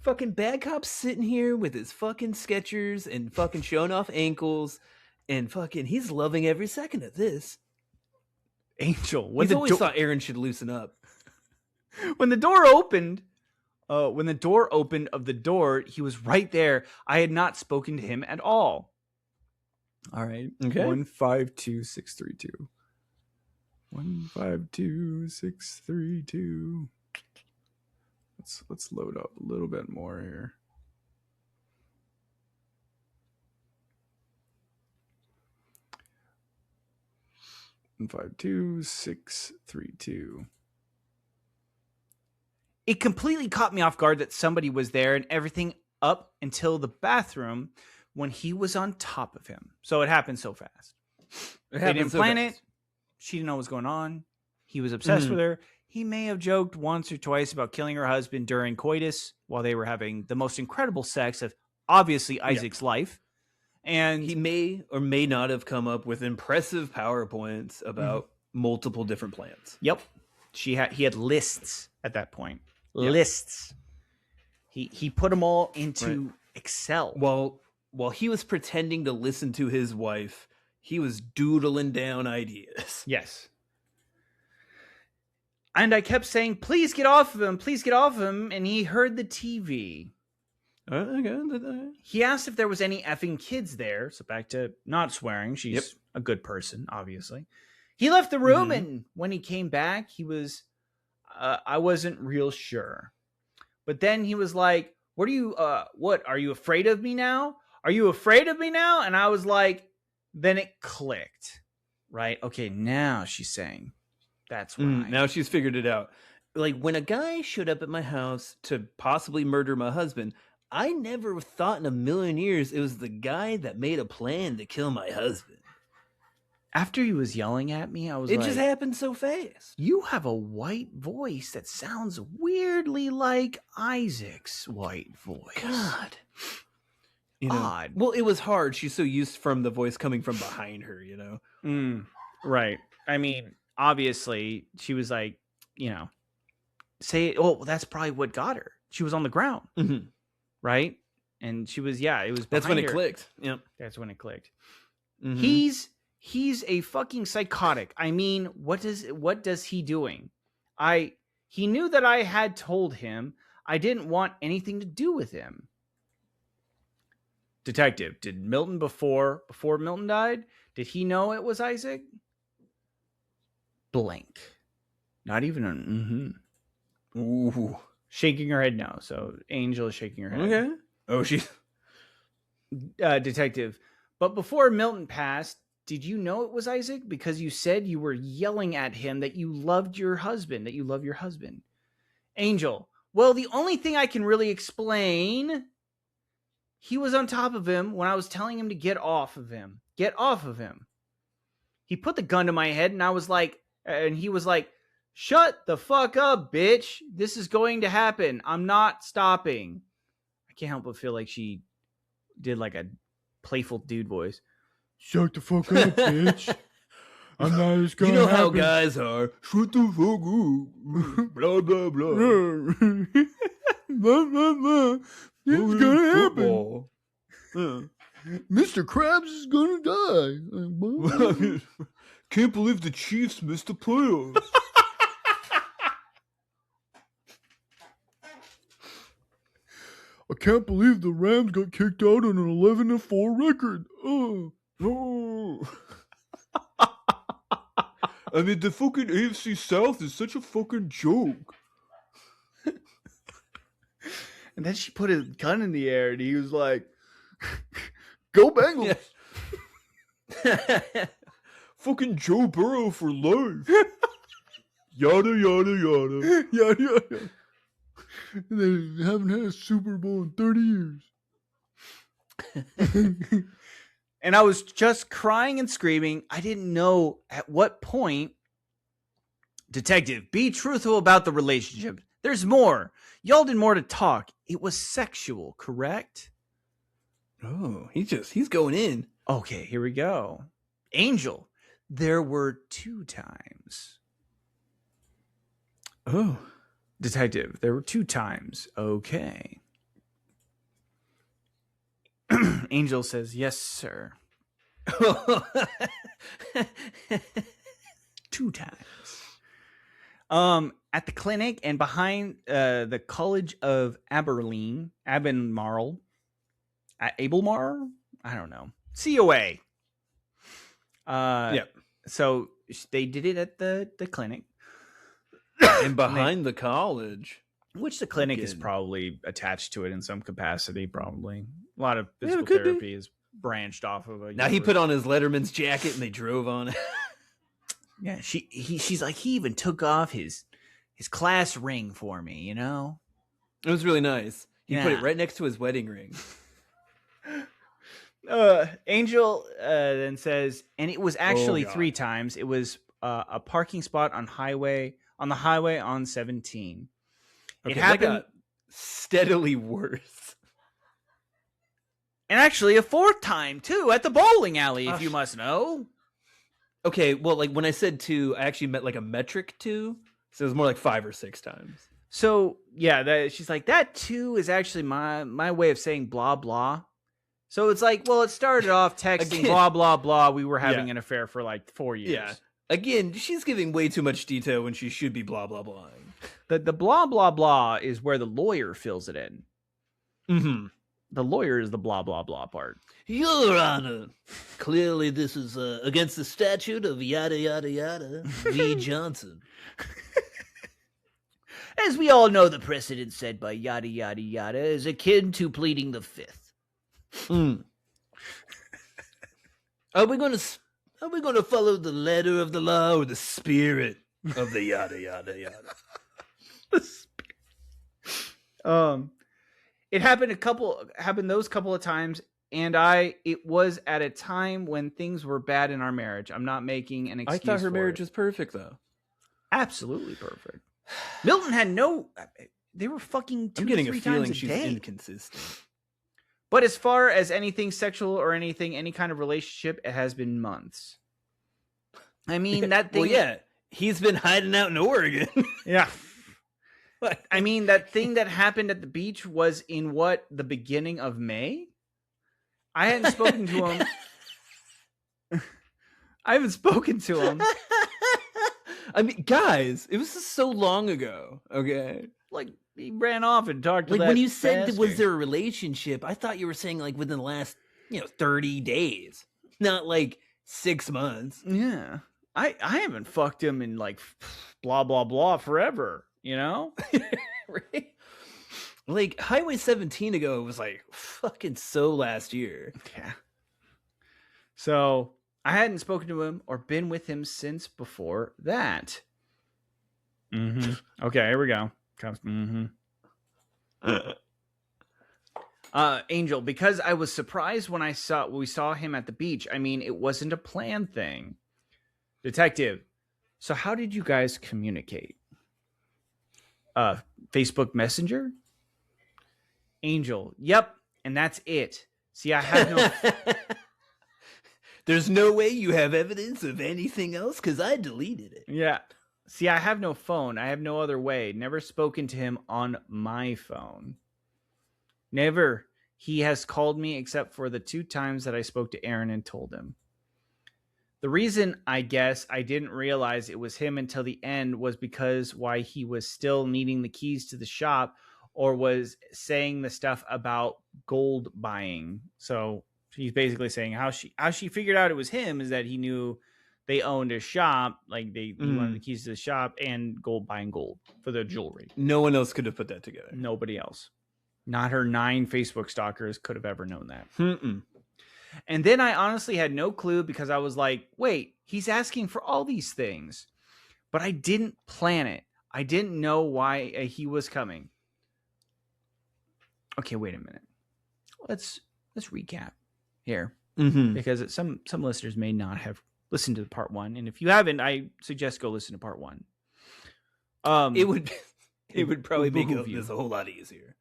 Fucking Bad Cop sitting here with his fucking Skechers and fucking showing off ankles, and fucking he's loving every second of this. Angel, he's always thought Aaron should loosen up. When the door opened, of the door, he was right there. I had not spoken to him at all. All right. Okay. 152632. 152632. Let's load up a little bit more here. And 52632. It completely caught me off guard that somebody was there and everything up until the bathroom when he was on top of him. So it happened so fast. They didn't plan it. She didn't know what was going on. He was obsessed with her. He may have joked once or twice about killing her husband during coitus while they were having the most incredible sex of obviously Isaac's life. And he may or may not have come up with impressive PowerPoints about multiple different plans. Yep. He had lists at that point. Yep. Lists. He put them all into Excel. While he was pretending to listen to his wife, he was doodling down ideas. Yes. And I kept saying, please get off of him. Please get off of him. And he heard the TV. Okay. He asked if there was any effing kids there. So back to not swearing. She's a good person, obviously. He left the room, and when he came back, he was, I wasn't real sure. But then he was like, what are you afraid of me now? Are you afraid of me now? And I was like, then it clicked, right? Okay, now she's saying, that's why. Now she's figured it out. Like, when a guy showed up at my house to possibly murder my husband, I never thought in a million years it was the guy that made a plan to kill my husband. After he was yelling at me, I was like... It just happened so fast. You have a white voice that sounds weirdly like Isaac's white voice. God. Odd. Well, it was hard. She's so used from the voice coming from behind her, Right. I mean, obviously, she was like, say, oh, that's probably what got her. She was on the ground. Mm-hmm. Right? And she was, it was That's when her. It clicked. Yep. That's when it clicked. Mm-hmm. He's a fucking psychotic. I mean, what does he doing? He knew that I had told him I didn't want anything to do with him. Detective, did Milton before Milton died, did he know it was Isaac? Blank. Not even a Ooh. Shaking her head no. So Angel is shaking her head. Okay. Oh, she's detective. But before Milton passed, did you know it was Isaac? Because you said you were yelling at him that you loved your husband, that you love your husband. Angel, well, the only thing I can really explain, he was on top of him when I was telling him to get off of him. Get off of him. He put the gun to my head and he was like, shut the fuck up, bitch. This is going to happen. I'm not stopping. I can't help but feel like she did like a playful dude voice. Shut the fuck up, bitch. I'm not just gonna You know happen. how guys are. Shut the fuck up. Blah, blah, blah. Blah, blah, blah. It's gonna happen. Mr. Krabs is gonna die. Can't believe the Chiefs missed the playoffs. I can't believe the Rams got kicked out on an 11-4 record. Oh. I mean, the fucking AFC South is such a fucking joke. And then she put his gun in the air and he was like, go Bengals. Yeah. Fucking Joe Burrow for life. Yada, yada, yada. Yada, yada. They haven't had a Super Bowl in 30 years. And I was just crying and screaming. I didn't know at what point. Detective, be truthful about the relationship. There's more. Y'all did more to talk. It was sexual, correct? Oh, he's going in. Okay, here we go. Angel, there were 2 times. Oh. Detective, there were 2 times. Okay. Angel says, yes, sir. 2 times. At the clinic and behind the College of Albermarle, I don't know. COA. Yeah. So they did it at the clinic. And behind the college. Which the clinic is probably attached to it in some capacity, probably. A lot of physical therapy is branched off of a. Now he put on his Letterman's jacket and they drove on it. Yeah, she's like, he even took off his class ring for me, you know? It was really nice. He put it right next to his wedding ring. Angel then says, and it was actually 3 times. It was a parking spot on the highway on 17. Okay, it happened, that got steadily worse. And actually a 4th time too at the bowling alley, if you must know. Okay, well, like when I said 2, I actually meant like a metric 2, so it was more like 5 or 6 times. So yeah, she's like, that 2 is actually my way of saying blah blah. So it's like, well, it started off texting blah blah blah. We were having an affair for like 4 years. Yeah. Again, she's giving way too much detail when she should be blah blah blah. The blah blah blah is where the lawyer fills it in. Mm-hmm. The lawyer is the blah blah blah part. Your Honor, clearly this is against the statute of yada yada yada v. Johnson. As we all know, the precedent set by yada yada yada is akin to pleading the 5th. Mm. Are we going to follow the letter of the law or the spirit of the yada yada yada? It happened those couple of times, and it was at a time when things were bad in our marriage. I'm not making an excuse. I thought her marriage was perfect, though. Absolutely perfect. Milton had they were fucking 2 I'm to 3 getting a feeling times a she's day. inconsistent. But as far as anything sexual or any kind of relationship, it has been months. I mean, that thing. Well, yeah, he's been hiding out in Oregon. Yeah. I mean, that thing that happened at the beach was in the beginning of May? I hadn't spoken to him. I haven't spoken to him. I mean, guys, it was just so long ago, okay? Like, he ran off and talked to like that when you said bastard. was there a relationship, I thought you were saying like within the last 30 days, not like 6 months. Yeah. I haven't fucked him in like blah, blah, blah forever, you know? Right? Like, Highway 17 ago was like fucking so last year. Yeah. So, I hadn't spoken to him or been with him since before that. Mm-hmm. Okay, here we go. Mm-hmm. Angel, because I was surprised when we saw him at the beach. I mean, it wasn't a planned thing. Detective, so how did you guys communicate? Facebook Messenger? Angel, yep, and that's it. See, I have no... There's no way you have evidence of anything else because I deleted it. Yeah. See, I have no phone. I have no other way. Never spoken to him on my phone. Never. He has called me except for the 2 times that I spoke to Aaron and told him. The reason, I guess, I didn't realize it was him until the end was because why he was still needing the keys to the shop or was saying the stuff about gold buying. So she's basically saying how she figured out it was him is that he knew they owned a shop, like he wanted the keys to the shop and buying gold for the jewelry. No one else could have put that together. Nobody else. Not her 9 Facebook stalkers could have ever known that. Mm-mm. And then I honestly had no clue because I was like, wait, he's asking for all these things. But I didn't plan it. I didn't know why he was coming. okay, wait a minute. Let's recap here Mm-hmm. because some listeners may not have listened to part 1, and if you haven't, I suggest go listen to part 1. It would probably make behoove you. this a whole lot easier.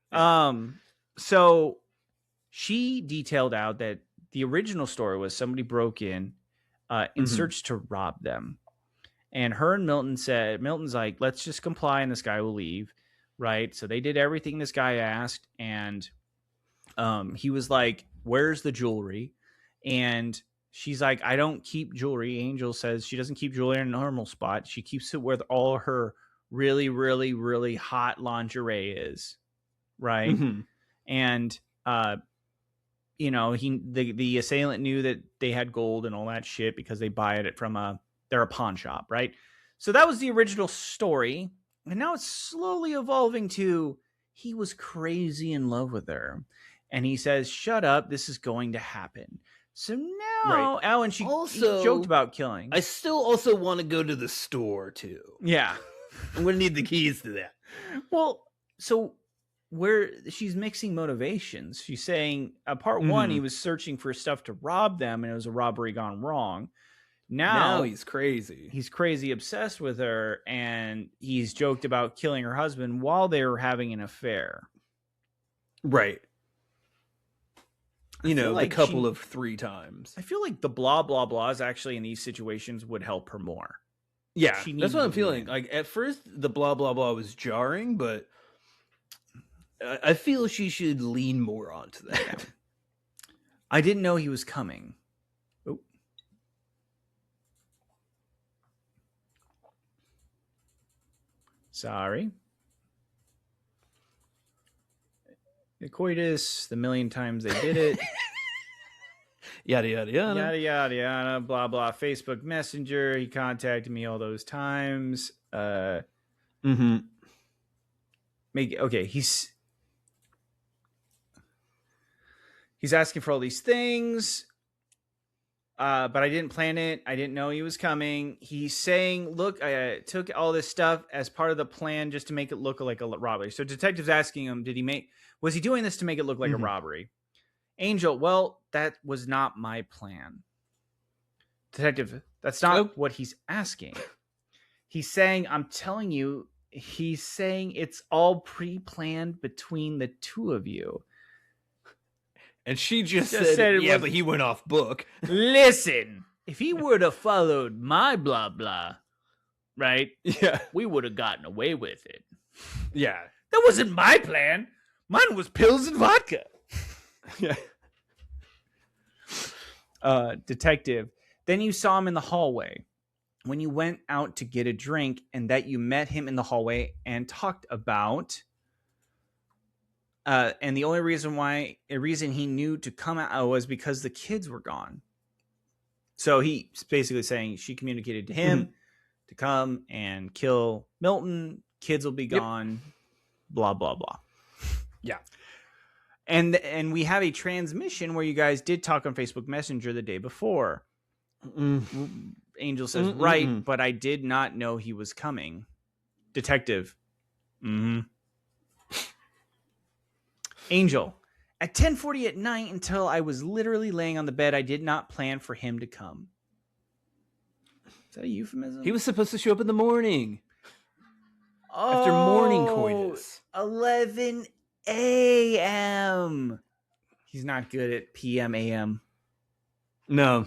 So she detailed out that the original story was somebody broke in search to rob them. And her and Milton's like, let's just comply and this guy will leave. Right. So they did everything this guy asked. And he was like, where's the jewelry? And she's like, I don't keep jewelry. Angel says she doesn't keep jewelry in a normal spot. She keeps it where all her really, really, really hot lingerie is. Right. Mm-hmm. And, the assailant knew that they had gold and all that shit because they buy it from they're a pawn shop, right? So that was the original story. And now it's slowly evolving to he was crazy in love with her. And he says, shut up, this is going to happen. So now, Alan, he joked about killing. I still also want to go to the store, too. Yeah. I'm going to need the keys to that. Well, so where she's mixing motivations. She's saying, part 1, he was searching for stuff to rob them, and it was a robbery gone wrong. Now he's crazy. He's crazy obsessed with her, and he's joked about killing her husband while they were having an affair. Right. Like the couple of 3 times. I feel like the blah, blah, blahs actually in these situations would help her more. Yeah, that's what I'm feeling. Like, at first, the blah, blah, blah was jarring, but I feel she should lean more onto that. I didn't know he was coming. Oh. Sorry. The coitus, the million times they did it. Yada, yada, yada. Yada, yada, yada, blah, blah. Facebook Messenger. He contacted me all those times. Mm-hmm. Okay, he's asking for all these things. But I didn't plan it. I didn't know he was coming. He's saying, look, I took all this stuff as part of the plan just to make it look like a robbery. So detective's asking him, was he doing this to make it look like a robbery? Angel, well, that was not my plan. Detective, that's not what he's asking. He's saying, I'm telling you, he's saying it's all pre-planned between the two of you. And she just said yeah, but he went off book. Listen, if he would have followed my blah, blah, right? Yeah. We would have gotten away with it. Yeah. That wasn't my plan. Mine was pills and vodka. Yeah. Detective, then you saw him in the hallway when you went out to get a drink, and that you met him in the hallway and talked about... and the only reason he knew to come out was because the kids were gone. So he's basically saying she communicated to him to come and kill Milton. Kids will be gone. Blah, blah, blah. Yeah. And we have a transmission where you guys did talk on Facebook Messenger the day before. Angel says, right, but I did not know he was coming. Detective. Angel, at 10:40 at night until I was literally laying on the bed, I did not plan for him to come. Is that a euphemism? He was supposed to show up in the morning. After morning coitus. 11 a.m. He's not good at p.m. a.m. No.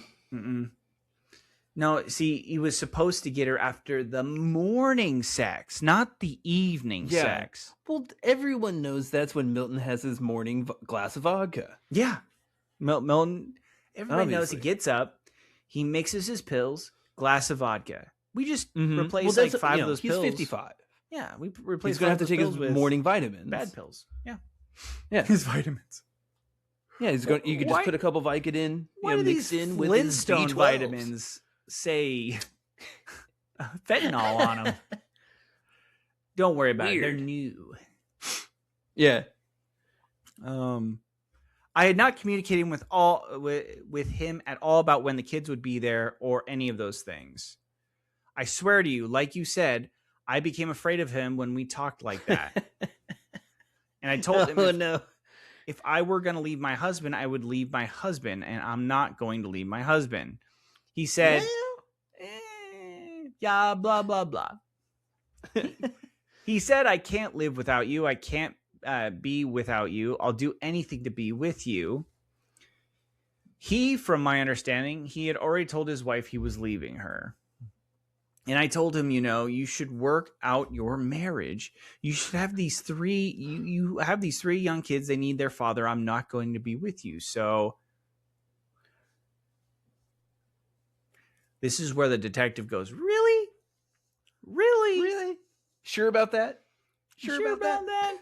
No, see, he was supposed to get her after the morning sex, not the evening sex. Well, everyone knows that's when Milton has his morning glass of vodka. Yeah. Milton, everybody knows he gets up, he mixes his pills, glass of vodka. We just replace like 5 of those pills. He's 55. Yeah, we replace. He's going to have to take his morning vitamins. Bad pills. Yeah. His vitamins. Yeah, he's going. You could just put a couple Vicodin, mixed in with his Flintstone B12s. vitamins say fentanyl on them. Don't worry about it. They're new. Yeah. I had not communicated with him at all about when the kids would be there or any of those things. I swear to you, like you said, I became afraid of him when we talked like that. And I told him, if I were going to leave my husband, I would leave my husband, and I'm not going to leave my husband. He said, yeah, blah, blah, blah. He said, I can't live without you. I can't be without you. I'll do anything to be with you. He, from my understanding, he had already told his wife he was leaving her. And I told him, you should work out your marriage. You should have these three, you have these 3 young kids. They need their father. I'm not going to be with you. So this is where the detective goes, really? Really? Really? Sure about that? Sure about that?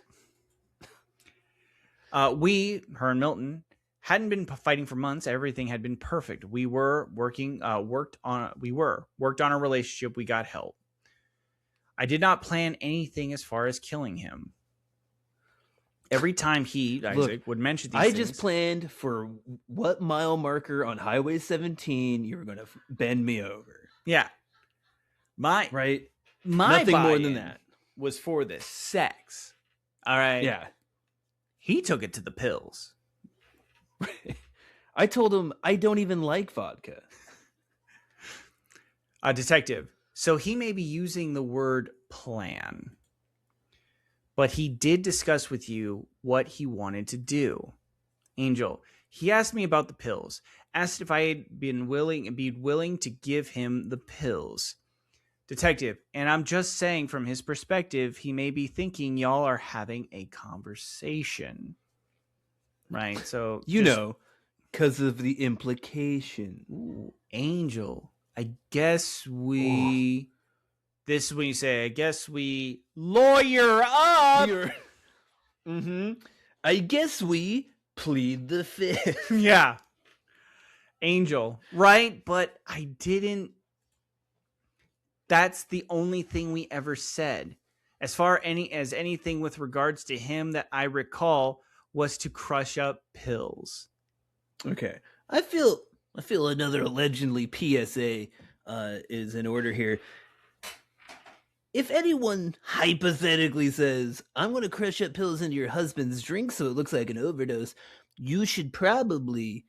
Her and Milton, hadn't been fighting for months. Everything had been perfect. We were worked on our relationship. We got help. I did not plan anything as far as killing him. Every time Isaac, would mention these things. I just planned for what mile marker on Highway 17 you were going to bend me over. Yeah. My Nothing more than that was for the sex. All right. Yeah. He took it to the pills. I told him I don't even like vodka. Detective. So he may be using the word plan, but he did discuss with you what he wanted to do. Angel, he asked me about the pills, asked if I had been willing to give him the pills. Detective, and I'm just saying from his perspective, he may be thinking y'all are having a conversation. Right? So, because of the implication. Ooh, Angel, I guess we... This is when you say, I guess we lawyer up. I guess we plead the fifth. Yeah. Angel, right? But I didn't... That's the only thing we ever said. As far as anything with regards to him that I recall was to crush up pills. Okay. I feel another allegedly PSA is in order here. If anyone hypothetically says, I'm going to crush up pills into your husband's drink so it looks like an overdose, you should probably,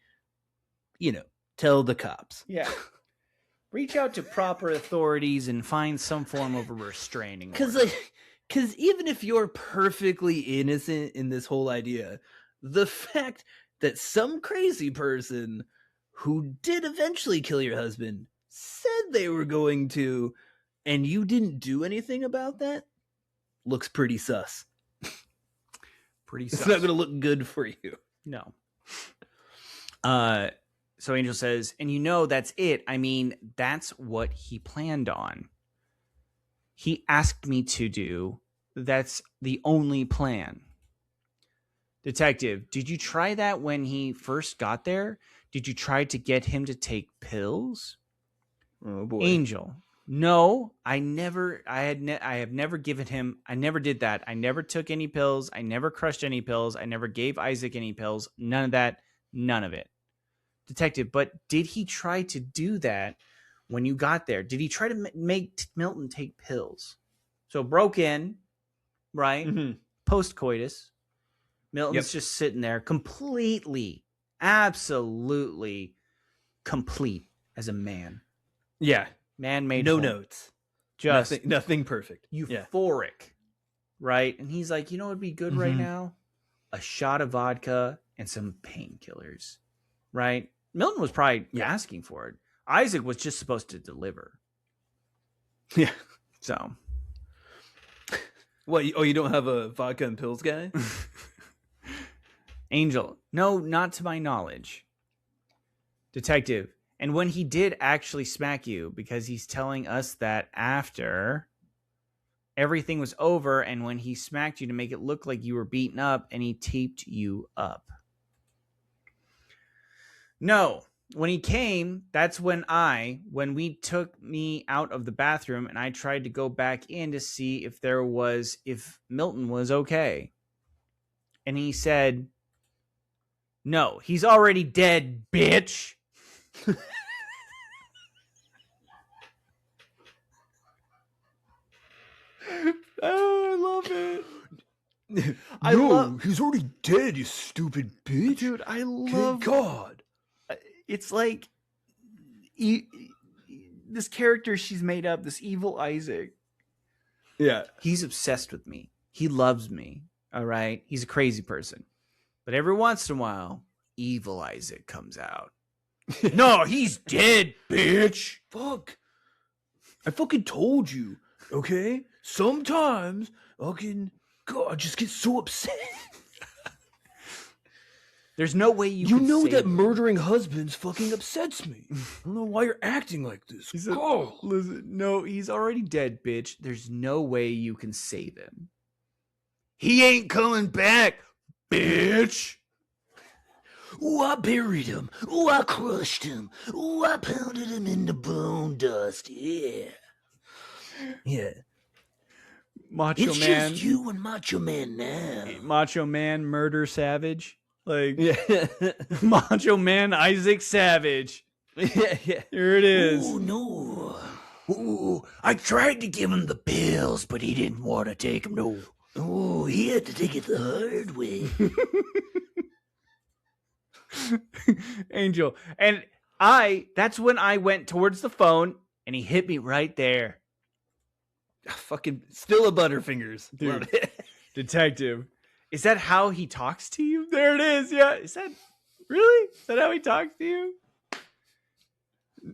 tell the cops. Yeah. Reach out to proper authorities and find some form of a restraining order. Because even if you're perfectly innocent in this whole idea, the fact that some crazy person who did eventually kill your husband said they were going to, and you didn't do anything about that, looks pretty sus. It's not going to look good for you. No. So Angel says, and that's it. I mean, that's what he planned on. He asked me to do. That's the only plan. Detective, did you try that when he first got there? Did you try to get him to take pills? Oh boy. Angel, no, I have never given him, I never did that. I never took any pills. I never crushed any pills. I never gave Isaac any pills. None of that. None of it. Detective, but did he try to do that when you got there? Did he try to make Milton take pills? So broke in, right? Mm-hmm. Post-coitus. Milton's just sitting there completely, absolutely complete as a man. Yeah. Man-made no home. Notes. Just nothing perfect. Euphoric, right? And he's like, what would be good right now? A shot of vodka and some painkillers, right? Milton was probably asking for it. Isaac was just supposed to deliver. Yeah. So. What? You don't have a vodka and pills guy? Angel, no, not to my knowledge. Detective, and when he did actually smack you, because he's telling us that after everything was over, and when he smacked you to make it look like you were beaten up, and he taped you up. No, when he came, that's when we took me out of the bathroom and I tried to go back in to see if Milton was okay. And he said, no, he's already dead, bitch. Oh, I love it. I love, he's already dead, you stupid bitch. dude. I Thank love. God. It's like this character she's made up, this evil Isaac. Yeah. He's obsessed with me. He loves me. All right. He's a crazy person. But every once in a while, evil Isaac comes out. No, he's dead, bitch. Fuck. I fucking told you, okay? Sometimes God, I just get so upset. There's no way you You could know save that him. murdering husbands fucking upsets me. I don't know why you're acting like this. He said, God. listen, no, he's already dead, bitch. There's no way you can save him. He ain't coming back, bitch. Ooh, I buried him. Ooh, I crushed him. Ooh, I pounded him into bone dust. Yeah. Yeah. Macho It's Man. just you and Macho Man now. Macho Man, murder savage. Like, Yeah. Macho Man, Isaac Savage. yeah. Here it is. Ooh, no. Ooh, I tried to give him the pills, but he didn't want to take them. No. Ooh, he had to take it the hard way. Angel. And that's when I went towards the phone and he hit me right there. Fucking still a Butterfingers. Dude. Love it. Detective. Is that how he talks to you? There it is. Yeah. Is that really? Is that how he talks to you?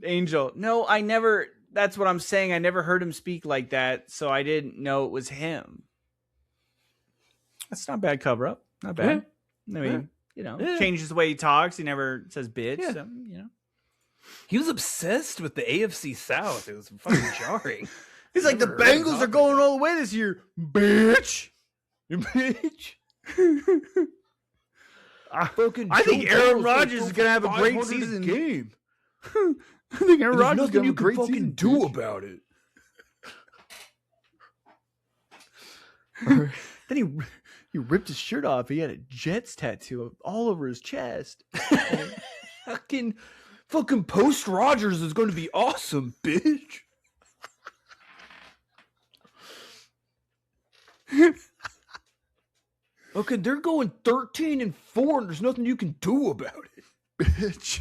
Angel. No, I never. That's what I'm saying. I never heard him speak like that, so I didn't know it was him. That's not a bad cover up. Not bad. I mean, changes the way he talks. He never says bitch. Yeah. So, He was obsessed with the AFC South. It was fucking jarring. He's like, the Never heard him Bengals talk are going all the way this year, bitch. You bitch. Fucking I think Joe Aaron Burrow's Rodgers is gonna have a great 500 season. Game. I think Aaron There's Rodgers is nothing gonna you have a can great fucking season. do bitch. about it. Then he ripped his shirt off. He had a Jets tattoo all over his chest. Fucking post Rodgers is going to be awesome, bitch. Okay, they're going 13-4, and there's nothing you can do about it, bitch.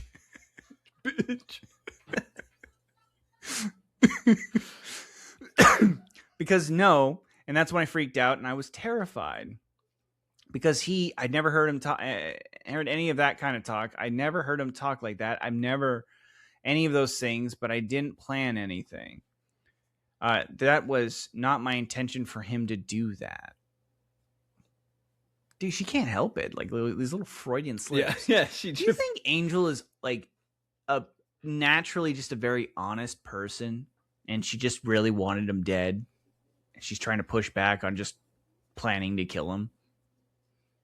Bitch. Because no, and that's when I freaked out and I was terrified. Because I'd never heard him talk, heard any of that kind of talk. I never heard him talk like that. I've never any of those things, but I didn't plan anything. That was not my intention for him to do that. Dude, she can't help it. Like these little Freudian slips. Yeah. Do you think Angel is like naturally just a very honest person, and she just really wanted him dead? She's trying to push back on just planning to kill him.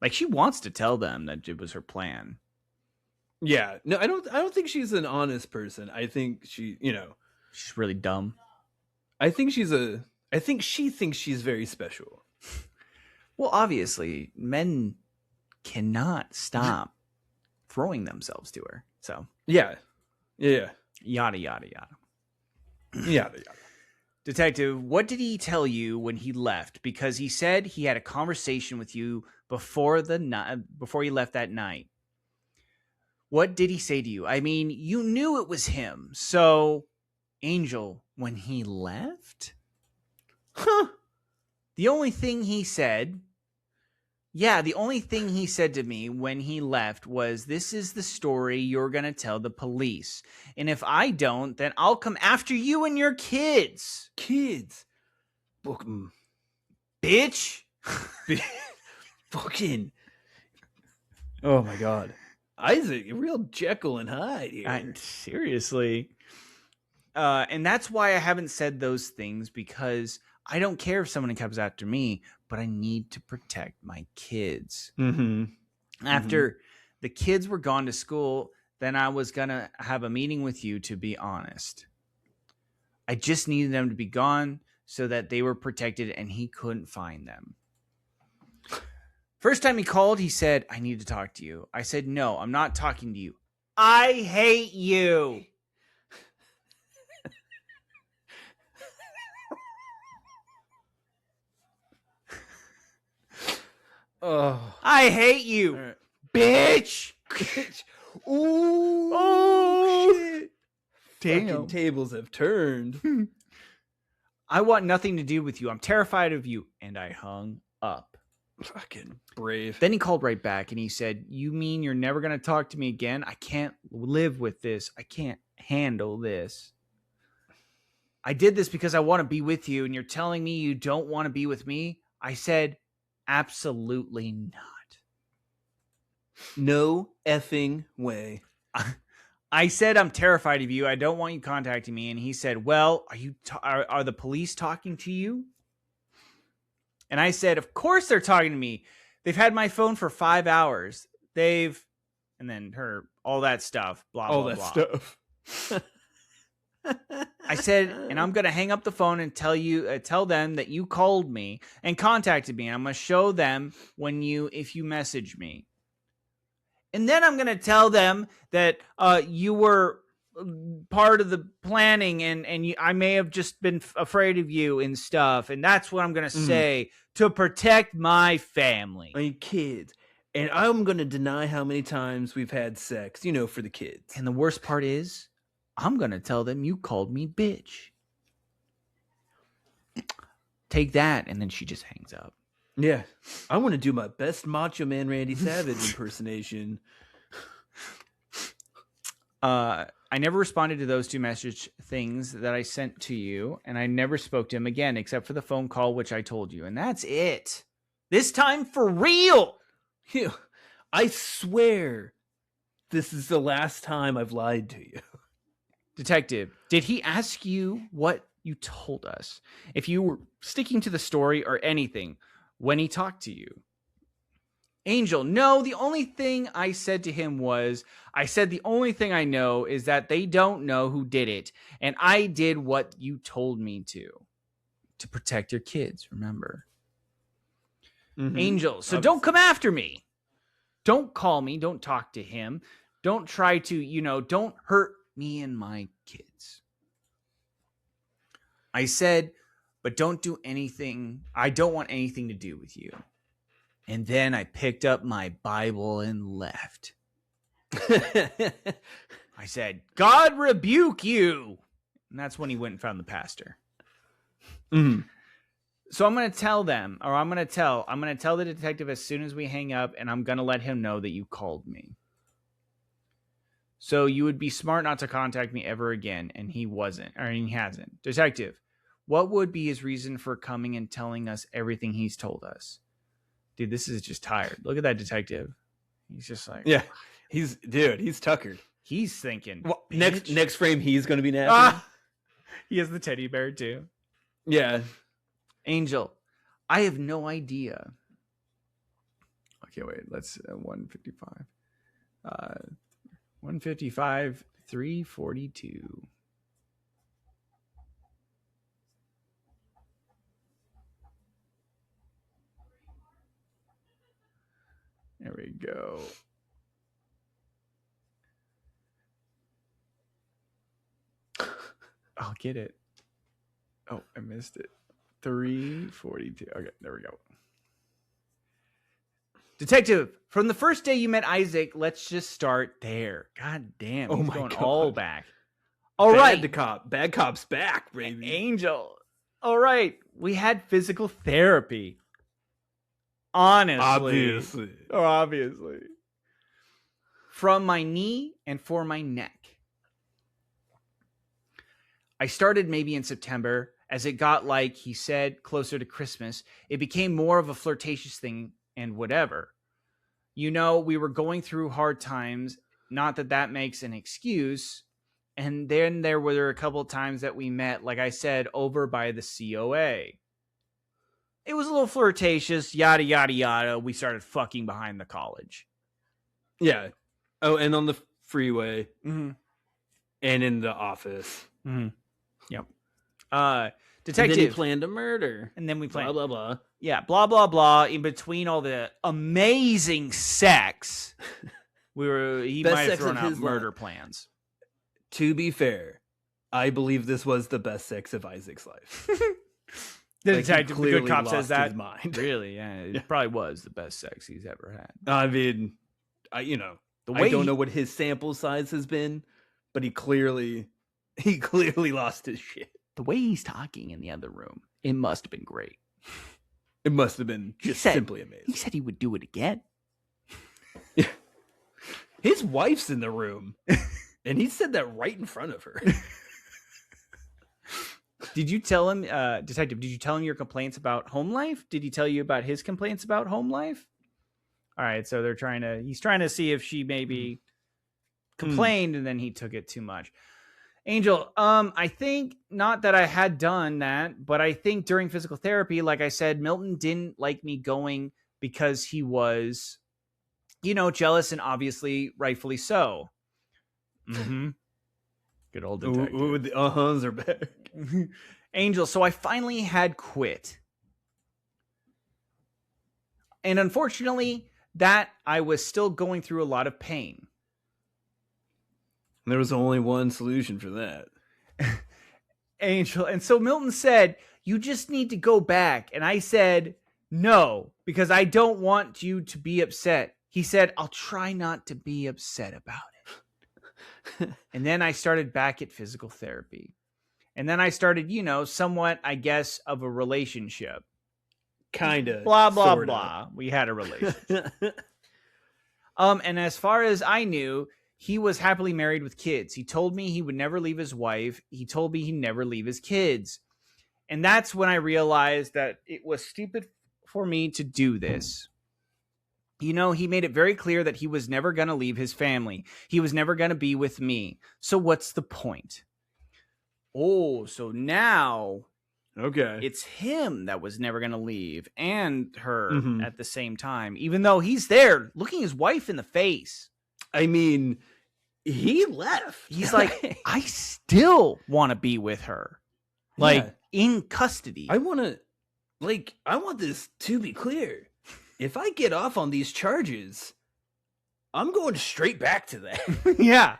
Like, she wants to tell them that it was her plan. Yeah, no, I don't think she's an honest person. I think she's really dumb. I think she thinks she's very special. Well, obviously, men cannot stop throwing themselves to her. So, Yeah. yada, yada, yada. Yeah. Detective, what did he tell you when he left? Because he said he had a conversation with you before he left that night. What did he say to you? I mean, you knew it was him. So, Angel, when he left? The only thing he said to me when he left was, "This is the story you're going to tell the police. And if I don't, then I'll come after you and your kids." Kids. Book 'em. Bitch. Fucking. Oh my God. Isaac, a real Jekyll and Hyde here. Seriously. And that's why I haven't said those things, because I don't care if someone comes after me, but I need to protect my kids. Mm-hmm. After the kids were gone to school, then I was going to have a meeting with you to be honest. I just needed them to be gone so that they were protected and he couldn't find them. First time he called, he said, "I need to talk to you." I said, "No, I'm not talking to you. I hate you." Oh, I hate you, all right. bitch. Ooh, Oh, shit. damn. Fucking tables have turned. I want nothing to do with you. I'm terrified of you. And I hung up. Fucking brave. Then he called right back and he said, you mean you're never going to talk to me again? I can't live with this. I can't handle this. I did this because I want to be with you, and you're telling me you don't want to be with me? I said, absolutely not. No effing way. I said, I'm terrified of you. I don't want you contacting me. And he said, well, are the police talking to you? And I said, of course they're talking to me. They've had my phone for 5 hours. And then all that stuff, blah, All blah, that blah. stuff. I said, and I'm going to hang up the phone and tell them that you called me and contacted me. I'm going to show them if you message me. And then I'm going to tell them that you were part of the planning and I may have just been afraid of you and stuff. And that's what I'm going to say to protect my family. My kids. And I'm going to deny how many times we've had sex, for the kids. And the worst part is, I'm going to tell them you called me bitch. Take that. And then she just hangs up. Yeah. I want to do my best Macho Man Randy Savage impersonation. I never responded to those 2 message things that I sent to you, and I never spoke to him again except for the phone call, which I told you. And that's it. This time for real. I swear this is the last time I've lied to you. Detective, did he ask you what you told us? If you were sticking to the story or anything when he talked to you? Angel, no, the only thing I said to him was, the only thing I know is that they don't know who did it. And I did what you told me to protect your kids, remember? Mm-hmm. Angel, so don't come after me. Don't call me. Don't talk to him. Don't try to, don't hurt me and my kids. I said, but don't do anything. I don't want anything to do with you. And then I picked up my Bible and left. I said, God rebuke you. And that's when he went and found the pastor. Mm-hmm. So I'm going to tell them, or I'm going to tell the detective as soon as we hang up, and I'm going to let him know that you called me. So you would be smart not to contact me ever again. And he hasn't. Detective, what would be his reason for coming and telling us everything he's told us? Dude, this is just tired. Look at that detective. He's just like, yeah, he's tuckered. He's thinking. Well, next frame, he's going to be napping. He has the teddy bear too. Yeah. Angel, I have no idea. Okay, wait. Let's 155. 155, 342. There we go. I'll get it. Oh, I missed it. 342. Okay, there we go. Detective, from the first day you met Isaac, let's just start there. God damn, he's going God. all back. All right. Bad cop's back, baby. Angel. All right. We had physical therapy. Honestly. Obviously. From my knee and for my neck. I started maybe in September. As it got, like he said, closer to Christmas, it became more of a flirtatious thing and whatever. We were going through hard times. Not that makes an excuse. And then there were a couple of times that we met, like I said, over by the COA. It was a little flirtatious, yada, yada, yada. We started fucking behind the college. Yeah. Oh, and on the freeway. Mm-hmm. And in the office. Mm-hmm. Yep. And Detective. then he planned a murder. And then we planned. Blah, blah, blah. Yeah, blah, blah, blah. In between all the amazing sex, he Best might have sex thrown of out his murder life. plans. To be fair, I believe this was the best sex of Isaac's life. The Like, he detective, the good clearly cop, lost says that. his mind. Really? Yeah, it Yeah. probably was the best sex he's ever had. I mean, I The I way don't he- know what his sample size has been, but he clearly lost his shit. The way he's talking in the other room, it must have been great. It must have been He just said- simply He amazing. said he would do it again. His wife's in the room, and he said that right in front of her. Did you tell him, detective, did you tell him your complaints about home life? Did he tell you about his complaints about home life? All right, so he's trying to see if she maybe complained and then he took it too much. Angel, I think not that I had done that, but I think during physical therapy, like I said, Milton didn't like me going because he was, jealous, and obviously rightfully so. Mm-hmm. Good old detective. Ooh, the uh-huhs are back. Angel, so I finally had quit. And unfortunately, that I was still going through a lot of pain. There was only one solution for that. Angel. And so Milton said, you just need to go back. And I said, no, because I don't want you to be upset. He said, I'll try not to be upset about it. And then I started back at physical therapy. And then I started, somewhat, I guess, of a relationship. Kind of. Blah, blah, blah. We had a relationship. Blah. And as far as I knew, he was happily married with kids. He told me he would never leave his wife. He told me he'd never leave his kids. And that's when I realized that it was stupid for me to do this. He made it very clear that he was never going to leave his family. He was never going to be with me. So what's the point? Oh, so now Okay. it's him that was never going to leave, and her Mhm. at the same time, even though he's there looking his wife in the face. I mean, he left. He's like, I still want to be with her. Like, Yeah. in custody. I want this to be clear. If I get off on these charges, I'm going straight back to that. Yeah.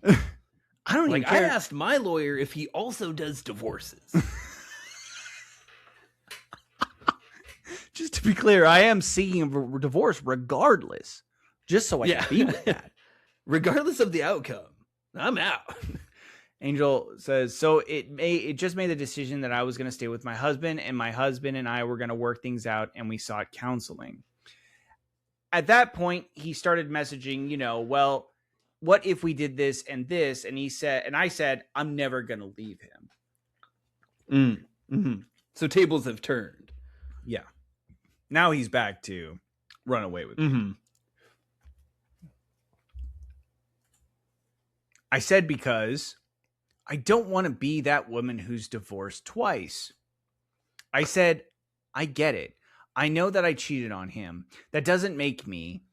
I don't even Like, I care. asked my lawyer if he also does divorces. Just to be clear, I am seeking a divorce regardless. Just so I Yeah. can be with that. Regardless of the outcome, I'm out. Angel says, so it just made the decision that I was going to stay with my husband, and my husband and I were going to work things out, and we sought counseling. At that point, he started messaging, well, what if we did this? And I said, I'm never going to leave him. Mm-hmm. So tables have turned. Yeah. Now he's back to run away with me. Mm-hmm. I said, because I don't want to be that woman who's divorced twice. I said, I get it. I know that I cheated on him. That doesn't make me.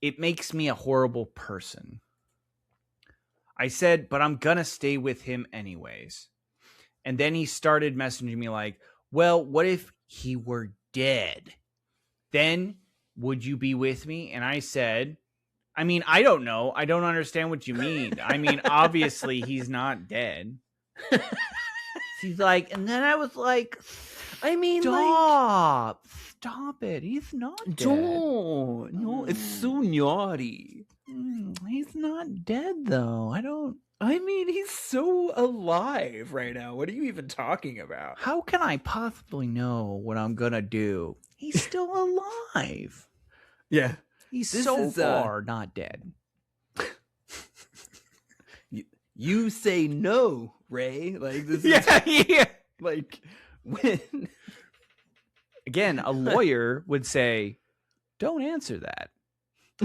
It makes me a horrible person. I said, but I'm going to stay with him anyways. And then he started messaging me like, well, what if he were dead? Then would you be with me? And I said, I mean, I don't know. I don't understand what you mean. I mean, obviously he's not dead. He's like, and then I was like, I mean, stop it. He's not dead. don't. No, it's so naughty. He's not dead though. I mean, he's so alive right now. What are you even talking about? How can I possibly know what I'm gonna do? He's still alive. Yeah. He's This so is, far not dead. You say no, Ray. Like, this is Yeah. like when Again, a lawyer would say, don't answer that.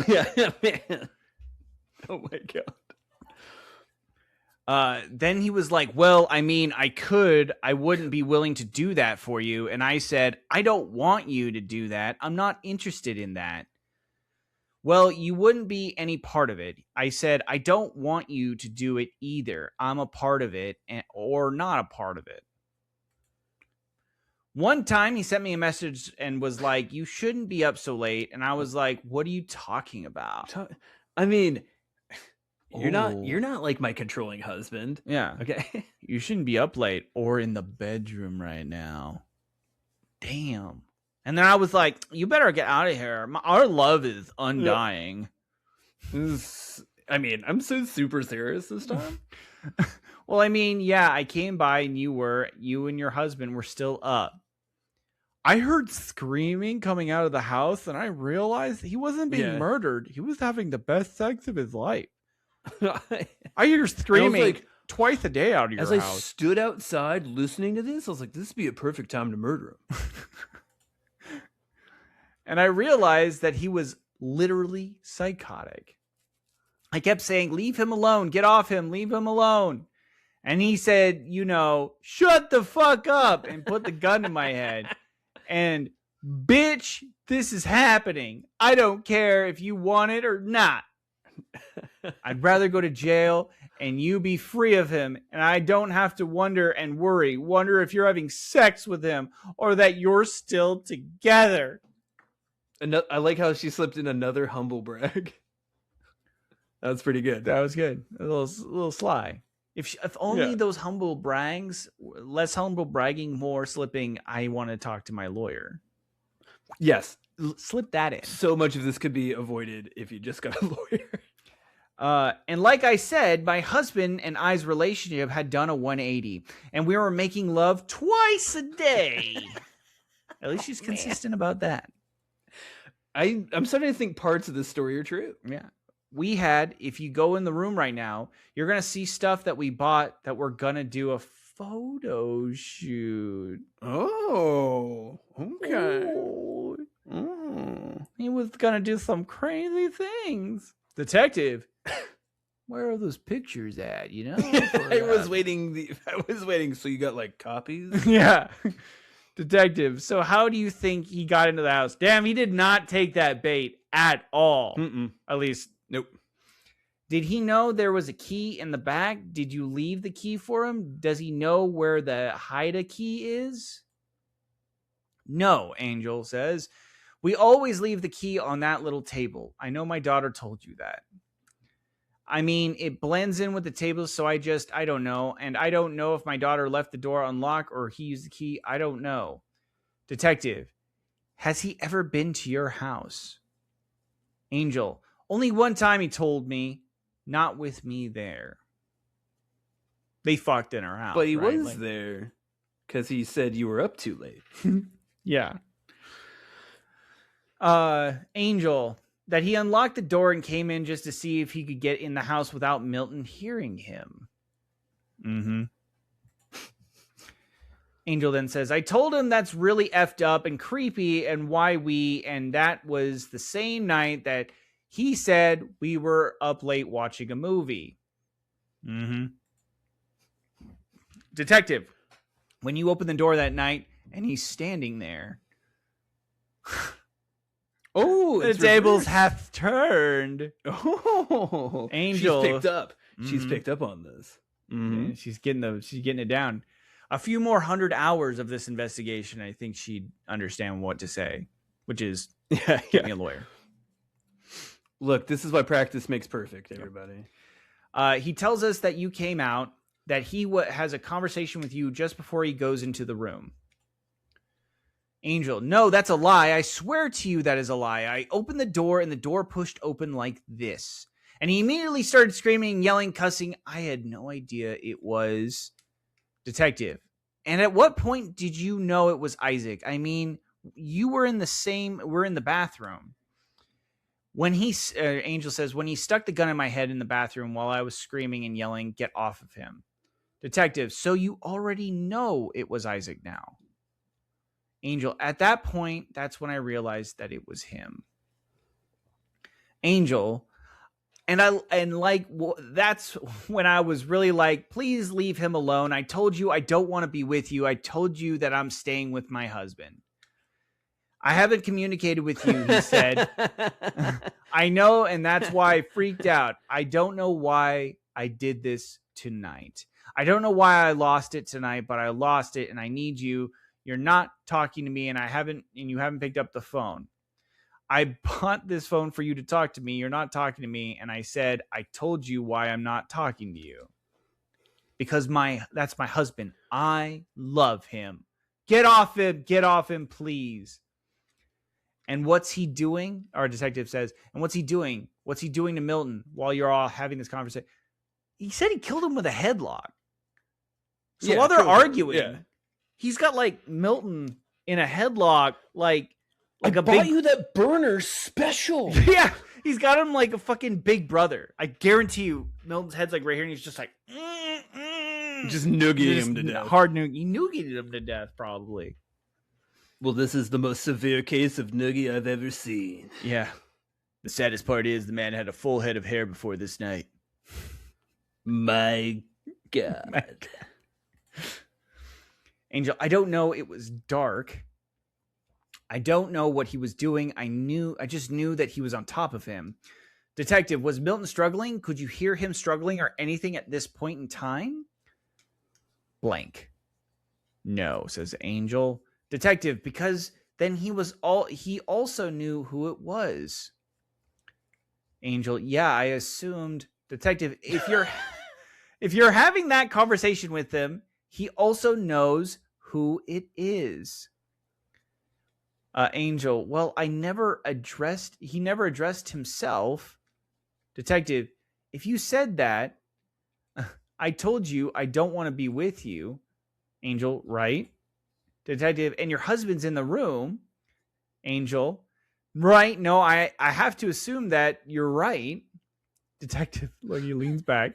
yeah, man. Oh my god. Then he was like, well, I mean, I wouldn't be willing to do that for you. And I said, I don't want you to do that. I'm not interested in that. Well, you wouldn't be any part of it. I said, I don't want you to do it either. I'm a part of it or not a part of it. One time he sent me a message and was like, you shouldn't be up so late. And I was like, what are you talking about? I mean, You're not like my controlling husband. Yeah. Okay. You shouldn't be up late or in the bedroom right now. Damn. And then I was like, you better get out of here. Our love is undying. I mean, I'm so super serious this time. Well, I mean, yeah, I came by and you and your husband were still up. I heard screaming coming out of the house and I realized he wasn't being murdered. He was having the best sex of his life. I hear screaming like, twice a day out of your As house. I stood outside listening to this, I was like, this would be a perfect time to murder him. And I realized that he was literally psychotic. I kept saying, leave him alone, get off him, leave him alone. And he said, shut the fuck up, and put the gun to my head. And bitch, this is happening. I don't care if you want it or not. I'd rather go to jail and you be free of him, and I don't have to wonder and wonder if you're having sex with him or that you're still together. I like how she slipped in another humble brag. That's pretty good. That was good. A little sly. If only those humble brags, less humble bragging, more slipping, I want to talk to my lawyer. Yes. Slip that in. So much of this could be avoided if you just got a lawyer. And like I said, my husband and I's relationship had done a 180, and we were making love twice a day. At least she's consistent about that. I'm starting to think parts of this story are true. Yeah. We had, if you go in the room right now, you're going to see stuff that we bought that we're going to do a photo shoot. Oh, okay. He was going to do some crazy things. Detective, where are those pictures at, I was waiting. So you got like copies? Yeah. Detective, so how do you think he got into the house? Damn, he did not take that bait at all. At least, nope. Did he know there was a key in the bag? Did you leave the key for him? Does he know where the hide-a key is? No, Angel says. We always leave the key on that little table. I know my daughter told you that. I mean, it blends in with the table, so I don't know. And I don't know if my daughter left the door unlocked or he used the key. I don't know. Detective, has he ever been to your house? Angel, only one time he told me, not with me there. They fucked in our house. But he right? was there because he said you were up too late. Yeah. Angel, that he unlocked the door and came in just to see if he could get in the house without Milton hearing him. Angel then says, I told him that's really effed up and creepy and and that was the same night that he said we were up late watching a movie. Detective, when you open the door that night and he's standing there. Oh, the tables have turned. Oh, Angel, she's picked up. She's picked up on this. Yeah, she's getting it down. A few more 100 hours of this investigation, I think she'd understand what to say, which is get me a lawyer. Look, this is why practice makes perfect, everybody. He tells us that you came out, that he has a conversation with you just before he goes into the room. Angel, no, that's a lie. I swear to you that is a lie. I opened the door and the door pushed open like this. And he immediately started screaming, yelling, cussing. I had no idea it was Detective. And at what point did you know it was Isaac? I mean, you were in we're in the bathroom. When Angel says, when he stuck the gun in my head in the bathroom while I was screaming and yelling, get off of him. Detective, so you already know it was Isaac now. Angel, at that point, that's when I realized that it was him. Angel, that's when I was really like, please leave him alone. I told you I don't want to be with you. I told you that I'm staying with my husband. I haven't communicated with you, he said. I know, and that's why I freaked out. I don't know why I did this tonight. I don't know why I lost it tonight, but I lost it, and I need you. You're not talking to me, and you haven't picked up the phone. I bought this phone for you to talk to me. You're not talking to me. And I said, I told you why I'm not talking to you. Because that's my husband. I love him. Get off him, please. And what's he doing? Our detective says, and what's he doing? What's he doing to Milton while you're all having this conversation? He said he killed him with a headlock. So while they're arguing, he's got like Milton in a headlock, like I a bought you that burner special. Yeah, he's got him like a fucking big brother. I guarantee you, Milton's head's like right here, and he's just like, just noogieing him to death. Hard noogie. He noogied him to death, probably. Well, this is the most severe case of noogie I've ever seen. Yeah. The saddest part is the man had a full head of hair before this night. My God. Angel, I don't know. It was dark. I don't know what he was doing. I just knew that he was on top of him. Detective, was Milton struggling? Could you hear him struggling or anything at this point in time? Blank. No, says Angel. Detective, because then he also knew who it was. Angel, yeah, I assumed. Detective, if you're having that conversation with him, he also knows who it is. Angel, well, he never addressed himself. Detective, if you said that, I told you I don't want to be with you. Angel, right? Detective, and your husband's in the room. Angel, right? No, I have to assume that you're right. Detective, look, he leans back.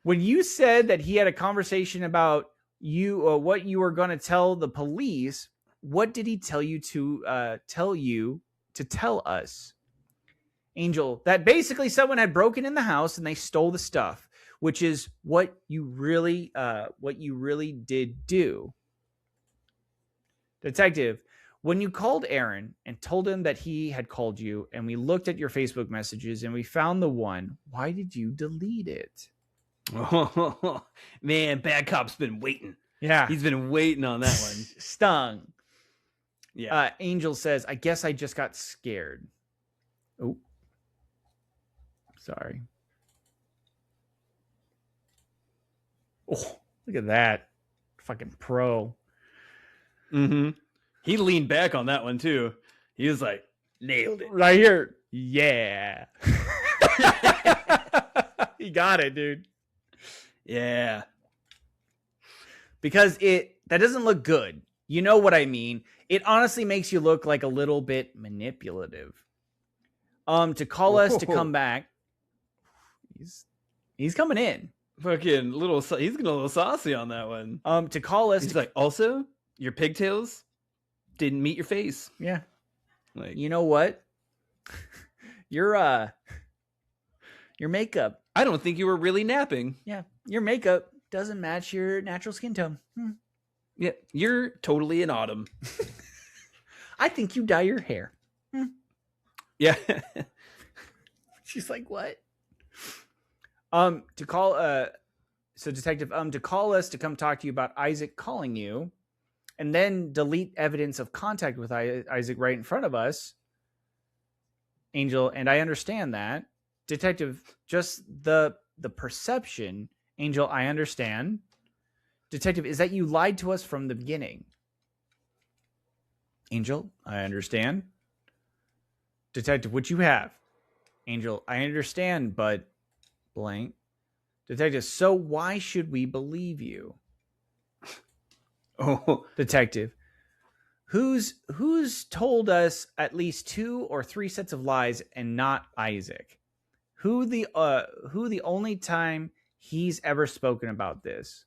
When you said that he had a conversation about you, what you were going to tell the police, what did he tell you to tell us? Angel, that basically someone had broken in the house and they stole the stuff, which is what you really did do. Detective, when you called Aaron and told him that he had called you and we looked at your Facebook messages and we found the one, why did you delete it? Oh, man, Bad Cop's been waiting. Yeah. He's been waiting on that one. Stung. Yeah. Angel says, I guess I just got scared. Oh. Sorry. Oh, look at that. Fucking pro. Mm-hmm. He leaned back on that one, too. He was like, nailed it. Right here. Yeah. He got it, dude. Yeah. Because that doesn't look good. You know what I mean? It honestly makes you look like a little bit manipulative. To call us to come back. He's coming in. Fucking he's getting a little saucy on that one. To call us. He's like, also, your pigtails didn't meet your face. Yeah. Like, you know what? Your makeup. I don't think you were really napping. Yeah. Your makeup doesn't match your natural skin tone. Yeah. You're totally in autumn. I think you dye your hair. Yeah. She's like, what? To call so detective, to call us to come talk to you about Isaac calling you and then delete evidence of contact with Isaac right in front of us. Angel, and I understand that. Detective, just the perception. Angel, I understand. Detective, is that you lied to us from the beginning. Angel, I understand. Detective, what you have? Angel, I understand, but blank. Detective, so why should we believe you? Oh, Detective, who's told us at least 2 or 3 sets of lies and not Isaac? Who the only time he's ever spoken about this?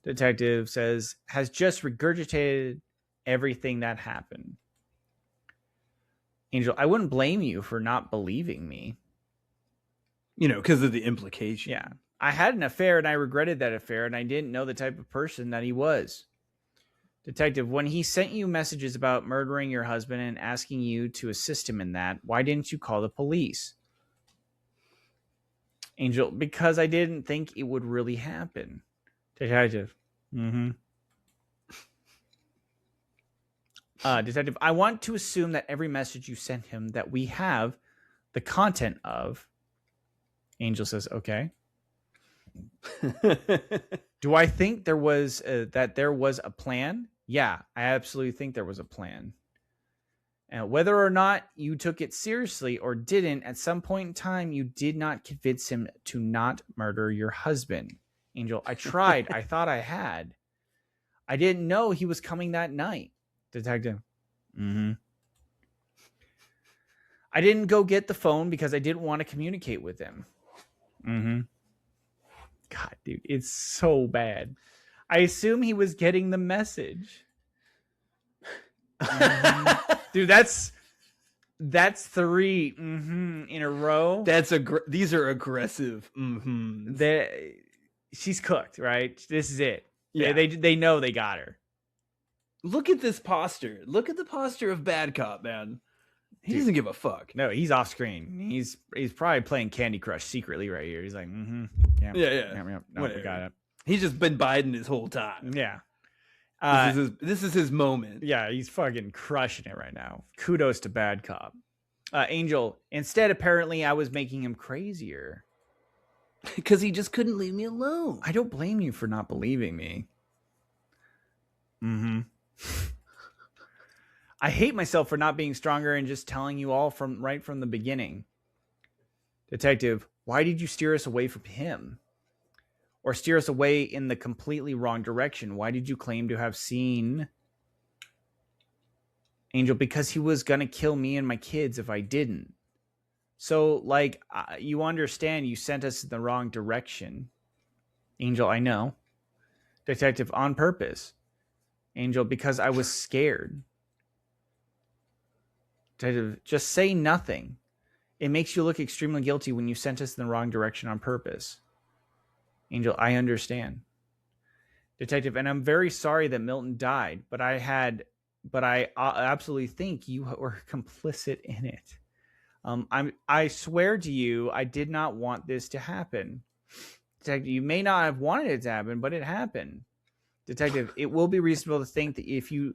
Detective says has just regurgitated everything that happened. Angel, I wouldn't blame you for not believing me. you know, because of the implication. Yeah. I had an affair and I regretted that affair and I didn't know the type of person that he was. Detective, when he sent you messages about murdering your husband and asking you to assist him in that, why didn't you call the police? Angel, because I didn't think it would really happen. Detective. Detective, I want to assume that every message you sent him that we have the content of. Angel says, okay. Do I think there was a plan? Yeah, I absolutely think there was a plan. And whether or not you took it seriously or didn't, at some point in time, you did not convince him to not murder your husband. Angel, I tried. I thought I had. I didn't know he was coming that night. Detective. Mm-hmm. I didn't go get the phone because I didn't want to communicate with him. Mm-hmm. God, dude, it's so bad. I assume he was getting the message. Mm-hmm. Dude, that's 3 in a row. These are aggressive. She's cooked, right? This is it. Yeah. They know they got her. Look at this posture. Look at the posture of bad cop, man. He doesn't give a fuck. No, he's off screen. He's probably playing Candy Crush secretly right here. He's like, yeah. No, we got it. He's just been Biden his whole time. Yeah. This is his moment. Yeah, he's fucking crushing it right now. Kudos to bad cop. Angel, instead, apparently, I was making him crazier. Because he just couldn't leave me alone. I don't blame you for not believing me. Mm-hmm. I hate myself for not being stronger and just telling you all right from the beginning. Detective, why did you steer us away from him? Or steer us away in the completely wrong direction? Why did you claim to have seen Angel? Because he was going to kill me and my kids if I didn't. So, like, you understand you sent us in the wrong direction. Angel, I know. Detective, on purpose. Angel, because I was scared. Detective, just say nothing. It makes you look extremely guilty when you sent us in the wrong direction on purpose. Angel, I understand. Detective, and I'm very sorry that Milton died, but I absolutely think you were complicit in it. I swear to you, I did not want this to happen. Detective, you may not have wanted it to happen, but it happened. Detective, it will be reasonable to think that if you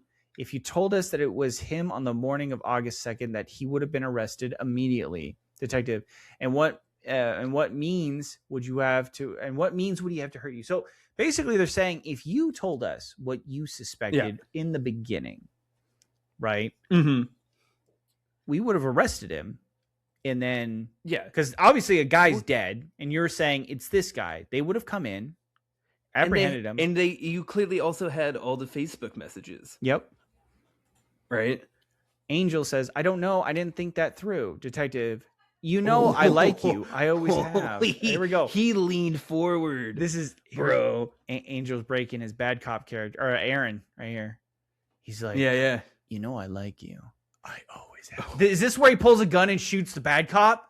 told us that it was him on the morning of August 2nd, that he would have been arrested immediately. Detective, and what means would he have to hurt you? So basically they're saying if you told us what you suspected in the beginning, right? Mm-hmm. We would have arrested him. And then, because obviously a guy's dead and you're saying it's this guy. They would have come in, apprehended him. And you clearly also had all the Facebook messages. Yep. Right? Angel says, I don't know. I didn't think that through. Detective, I like you. I always have. Here we go. He leaned forward. This is, bro. Angel's breaking his bad cop character. Or Aaron, right here. He's like, yeah. I like you. I always have. Is this where he pulls a gun and shoots the bad cop?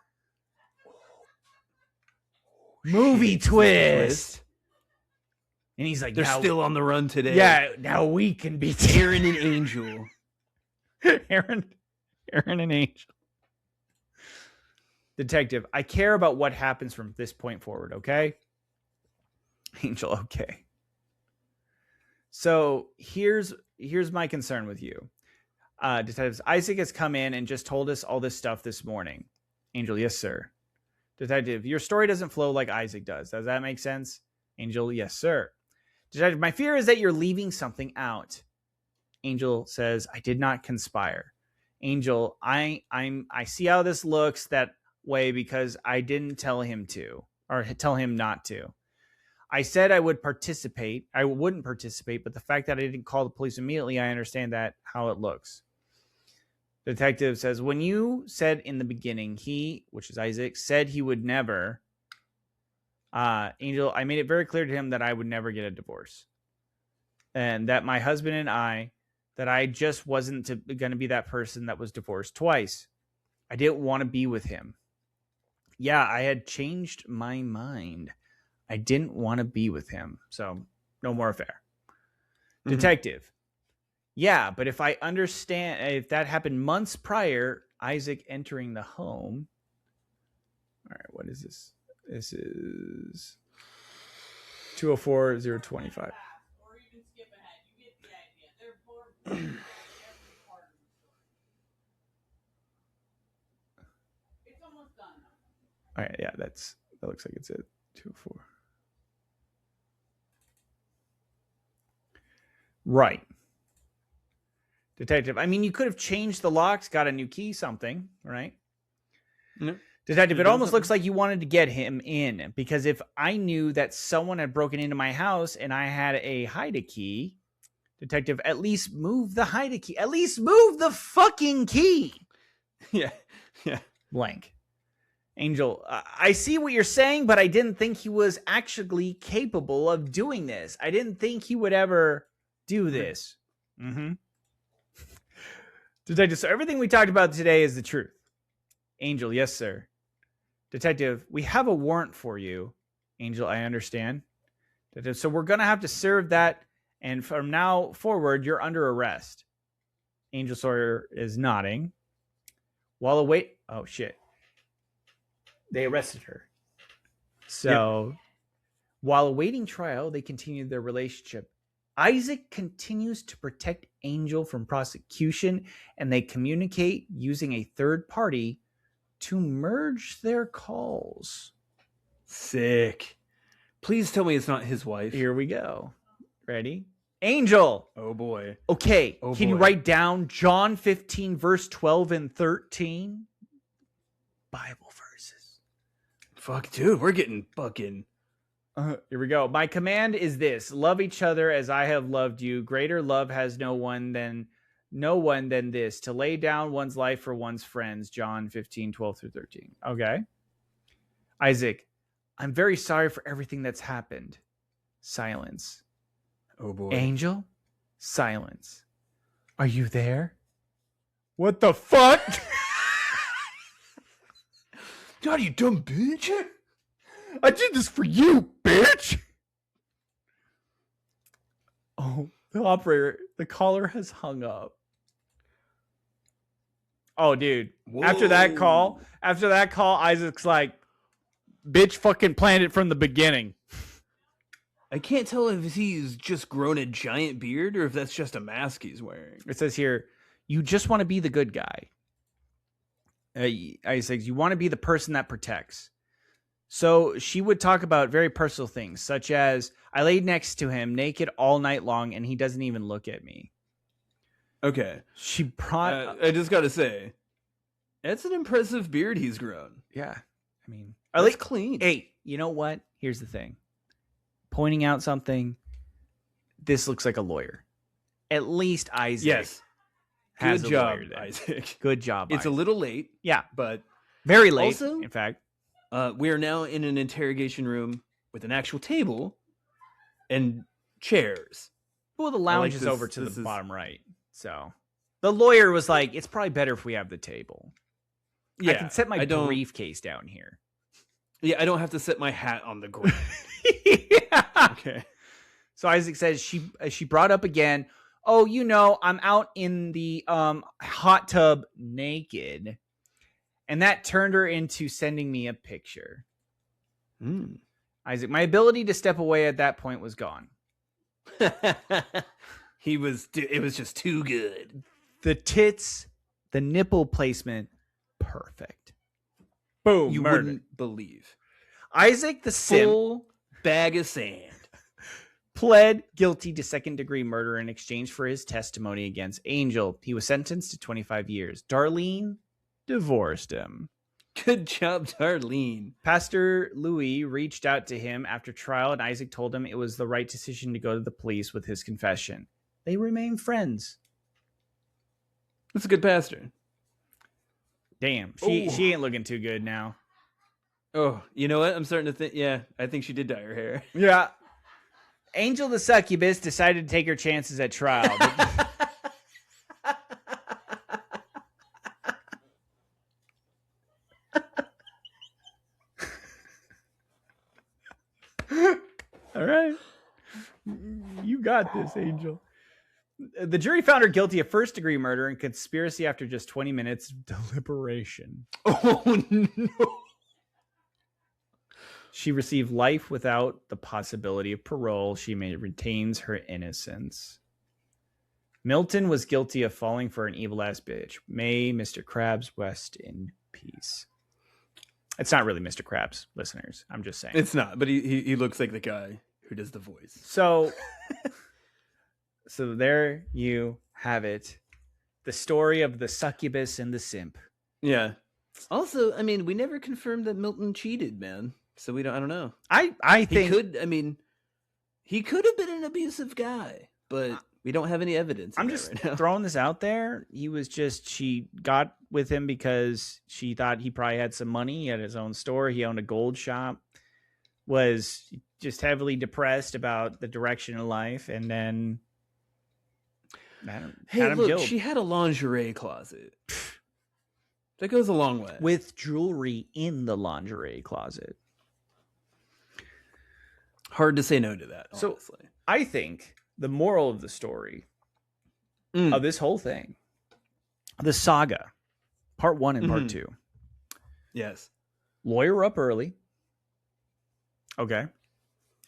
Movie twist. And he's like, they're still on the run today. Yeah, now we can be Aaron and Angel. Aaron and Angel. Detective, I care about what happens from this point forward, okay? Angel, okay. So here's my concern with you. Detectives, Isaac has come in and just told us all this stuff this morning. Angel, yes, sir. Detective, your story doesn't flow like Isaac does. Does that make sense? Angel, yes, sir. Detective, my fear is that you're leaving something out. Angel says, I did not conspire. Angel, I see how this looks that way because I didn't tell him to, or tell him not to. I said I would participate. I wouldn't participate, but the fact that I didn't call the police immediately, I understand that how it looks. Detective says, when you said in the beginning, he, which is Isaac, said he would never, Angel, I made it very clear to him that I would never get a divorce. And that my husband and that I just wasn't going to be that person that was divorced twice. I didn't want to be with him. Yeah, I had changed my mind. I didn't want to be with him. So no more affair. Mm-hmm. Detective. Yeah, but if I understand, if that happened months prior, Isaac entering the home. All right, what is this? This is 204-025. All right, yeah, that looks like it's a 204. Right. Detective, I mean, you could have changed the locks, got a new key, something, right? No. Detective, it Done almost looks something. like you wanted to get him in, because if I knew that someone had broken into my house and I had a hide-a-key, Detective, at least move the hide-a-key. At least move the fucking key. Yeah. Yeah. Blank. Angel, I see what you're saying, but I didn't think he was actually capable of doing this. I didn't think he would ever do this. Mm-hmm. Detective, so everything we talked about today is the truth. Angel, yes, sir. Detective, we have a warrant for you. Angel, I understand. Detective, so we're going to have to serve that, and from now forward, you're under arrest. Angel Sawyer is nodding. While await... Oh, shit. They arrested her. So, while awaiting trial, they continued their relationship. Isaac continues to protect Angel from prosecution, and they communicate using a third party to merge their calls. Sick. Please tell me it's not his wife. Here we go. Ready? Angel. Oh boy. Okay. Oh, Can you boy. write down John 15, verse 12 and 13? Bible verses. Fuck, dude, we're getting fucking. Here we go. My command is this: love each other as I have loved you. Greater love has no one than this, to lay down one's life for one's friends. John 15, 12 through 13. Okay. Isaac, I'm very sorry for everything that's happened. Silence. Oh boy. Angel, silence. Are you there? What the fuck? God, you dumb bitch. I did this for you, bitch. Oh, the operator, the caller has hung up. Oh, dude. After that call, Isaac's like, bitch fucking planned it from the beginning. I can't tell if he's just grown a giant beard or if that's just a mask he's wearing. It says here, you just want to be the good guy. Isaac, you want to be the person that protects. So she would talk about very personal things, such as, I laid next to him naked all night long and he doesn't even look at me. Okay. She brought... I just gotta say, that's an impressive beard he's grown. yeah. I mean... That's clean. Hey, you know what? Here's the thing. Pointing out something, this looks like a lawyer. At least Isaac Yes. has Good a job, lawyer there. Isaac. Good job, It's Isaac. a little late, Yeah, but very late, Also- in fact. we are now in an interrogation room with an actual table and chairs. Well, the lounge like is this- over to this the is- bottom right. So the lawyer was like, it's probably better if we have the table. I can set my I don't- briefcase down here. Yeah, I don't have to set my hat on the ground. Yeah. Okay. So Isaac says she brought up again, oh, you know, I'm out in the hot tub naked. And that turned her into sending me a picture. Mm. Isaac, my ability to step away at that point was gone. It was just too good. The tits, the nipple placement, perfect. Boom, You murder. wouldn't believe. Isaac the simp Full bag of sand. pled guilty to second-degree murder in exchange for his testimony against Angel. He was sentenced to 25 years. Darlene divorced him. Good job, Darlene. Pastor Louis reached out to him after trial, and Isaac told him it was the right decision to go to the police with his confession. They remain friends. That's a good pastor. Damn, Ooh. she ain't looking too good now. Oh, you know what? I'm starting to think. Yeah, I think she did dye her hair. Yeah. Angel the succubus decided to take her chances at trial. All right. You got this, Angel. The jury found her guilty of first-degree murder and conspiracy after just 20 minutes of deliberation. Oh no! She received life without the possibility of parole. She retains her innocence. Milton was guilty of falling for an evil-ass bitch. May Mr. Krabs rest in peace. It's not really Mr. Krabs, listeners. I'm just saying. It's not, but he looks like the guy who does the voice. So there you have it. The story of the succubus and the simp. Yeah. Also, I mean, we never confirmed that Milton cheated, man. So I don't know. I think He could have been an abusive guy, but we don't have any evidence. I'm of just that right now. throwing this out there. She got with him because she thought he probably had some money at his own store. He owned a gold shop, was just heavily depressed about the direction of life, and then had him Look, killed. she had a lingerie closet. That goes a long way. With jewelry in the lingerie closet. Hard to say no to that, So- honestly. I think the moral of the story of this whole thing, the saga, part 1 and part 2, Yes. lawyer up early. Okay.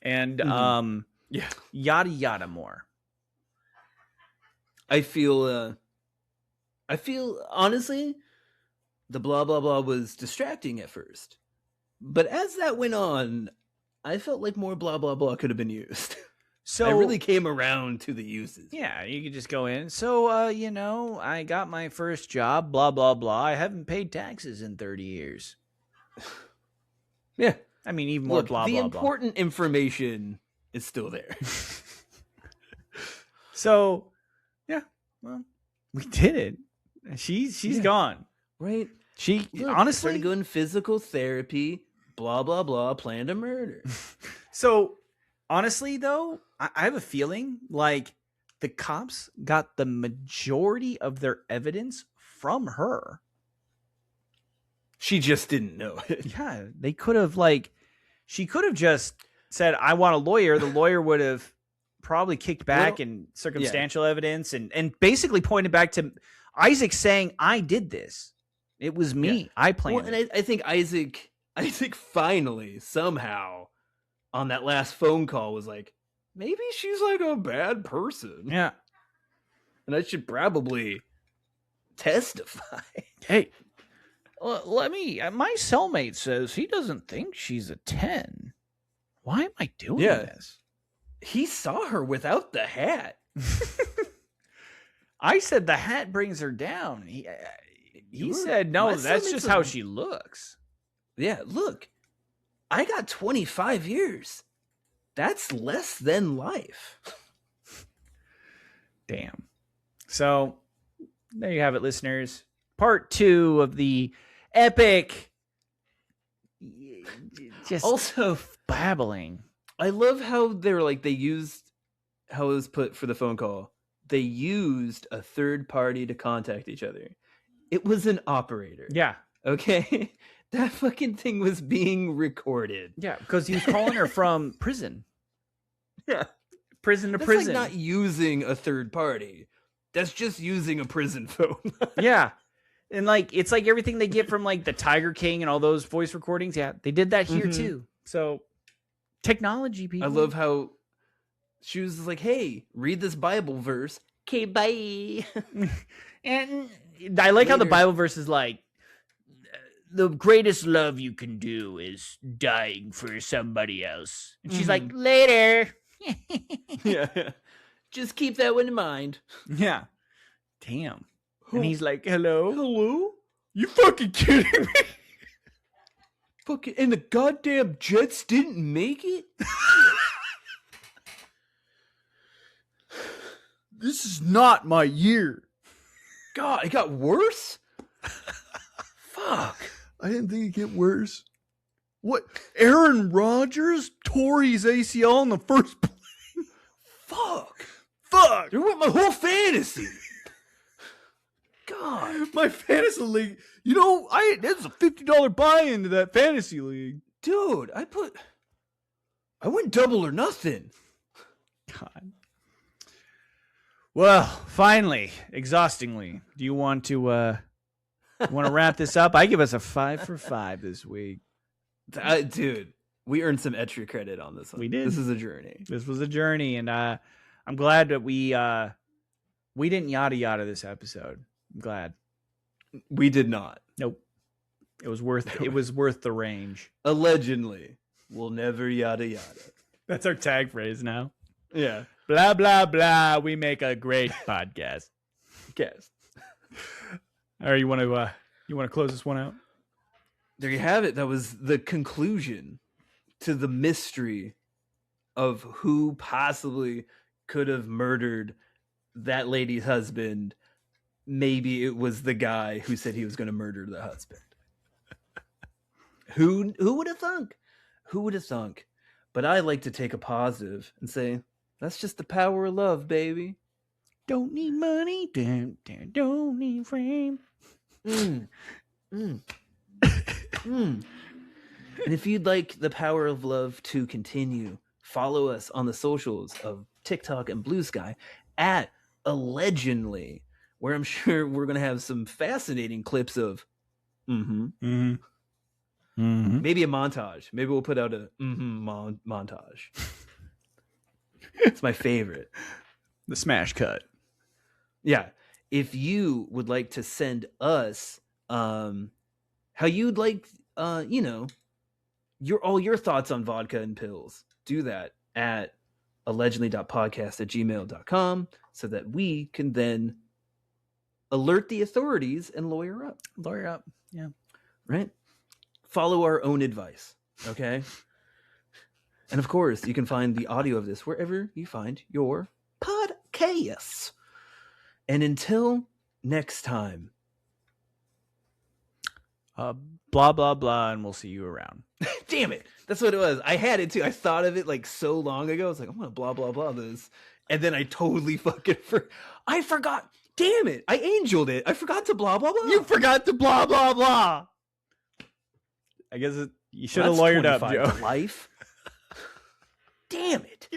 And Yeah. yada yada more. I feel honestly, the blah blah blah was distracting at first. But as that went on, I felt like more blah blah blah could have been used. So I really came around to the uses. yeah, you could just go in. So I got my first job, blah blah blah. I haven't paid taxes in 30 years. Yeah. I mean, even more Look, blah the blah blah. important information is still there. So, yeah, well, we did it. She's Yeah. gone. Right? She Look, honestly started going physical therapy, blah blah blah, planned a murder. So, honestly, though, I have a feeling like the cops got the majority of their evidence from her. She just didn't know it. Yeah, they could have, she could have just said, I want a lawyer. The lawyer would have probably kicked back and circumstantial evidence and basically pointed back to Isaac saying, I did this. It was me. Yeah. I planned Well, it. and I think Isaac finally somehow on that last phone call was like, maybe she's like a bad person, Yeah. and I should probably testify. Hey, let me. My cellmate says he doesn't think she's a 10. Why am I doing this? He saw her without the hat. I said the hat brings her down. He You're- said, no, my that's cellmate's just a- how she looks. Yeah, look, I got 25 years. That's less than life. Damn. So there you have it, listeners. Part 2 of the epic, just Also, babbling. I love how they used how it was put for the phone call. They used a third party to contact each other. It was an operator. Yeah. Okay. That fucking thing was being recorded. Yeah, because he was calling her from prison. Yeah. Prison to That's prison. like not using a third party. That's just using a prison phone. Yeah. And it's like everything they get from the Tiger King and all those voice recordings. Yeah, they did that here too. So technology, people. I love how she was like, hey, read this Bible verse. Okay, bye. And I like how the Later. Bible verse is like, the greatest love you can do is dying for somebody else. And she's like, later. Yeah. Just keep that one in mind. Yeah. Damn. And he's like, hello? Hello? You fucking kidding me? Fucking, and the goddamn Jets didn't make it? This is not my year. God, it got worse? Fuck. I didn't think it'd get worse. What? Aaron Rodgers tore his ACL in the first play. Fuck. Fuck. There went my whole fantasy. God. My fantasy league. You know, it's a $50 buy-in to that fantasy league. Dude, I went double or nothing. God. Well, finally, exhaustingly, do you want to wrap this up? I give us a 5 for 5 this week. Dude, we earned some extra credit on this one. We did. This is a journey. This was a journey, and I'm glad that we didn't yada yada this episode. I'm glad. We did not. Nope. It was worth the range. Allegedly. We'll never yada yada. That's our tag phrase now. Yeah. Blah blah blah. We make a great podcast. Guess. All right, you want to close this one out? There you have it. That was the conclusion to the mystery of who possibly could have murdered that lady's husband. Maybe it was the guy who said he was going to murder the husband. Who would have thunk? Who would have thunk? But I like to take a positive and say, that's just the power of love, baby. Don't need money, don't need fame. And if you'd like the power of love to continue, follow us on the socials of TikTok and Blue Sky at Allegedly, where I'm sure we're going to have some fascinating clips of maybe a montage. Maybe we'll put out a montage. It's my favorite. The smash cut. Yeah. If you would like to send us how you'd like all your thoughts on vodka and pills, do that at allegedly.podcast@gmail.com so that we can then alert the authorities and lawyer up. Yeah. Right? Follow our own advice. Okay? And of course, you can find the audio of this wherever you find your podcasts. And until next time. Blah, blah, blah, and we'll see you around. Damn it. That's what it was. I had it too. I thought of it like so long ago. I was like, I'm going to blah, blah, blah this. And then I totally fucking I forgot. Damn it. I angeled it. I forgot to blah, blah, blah. You forgot to blah, blah, blah. I guess you should have lawyered up, Joe. Life. Damn it.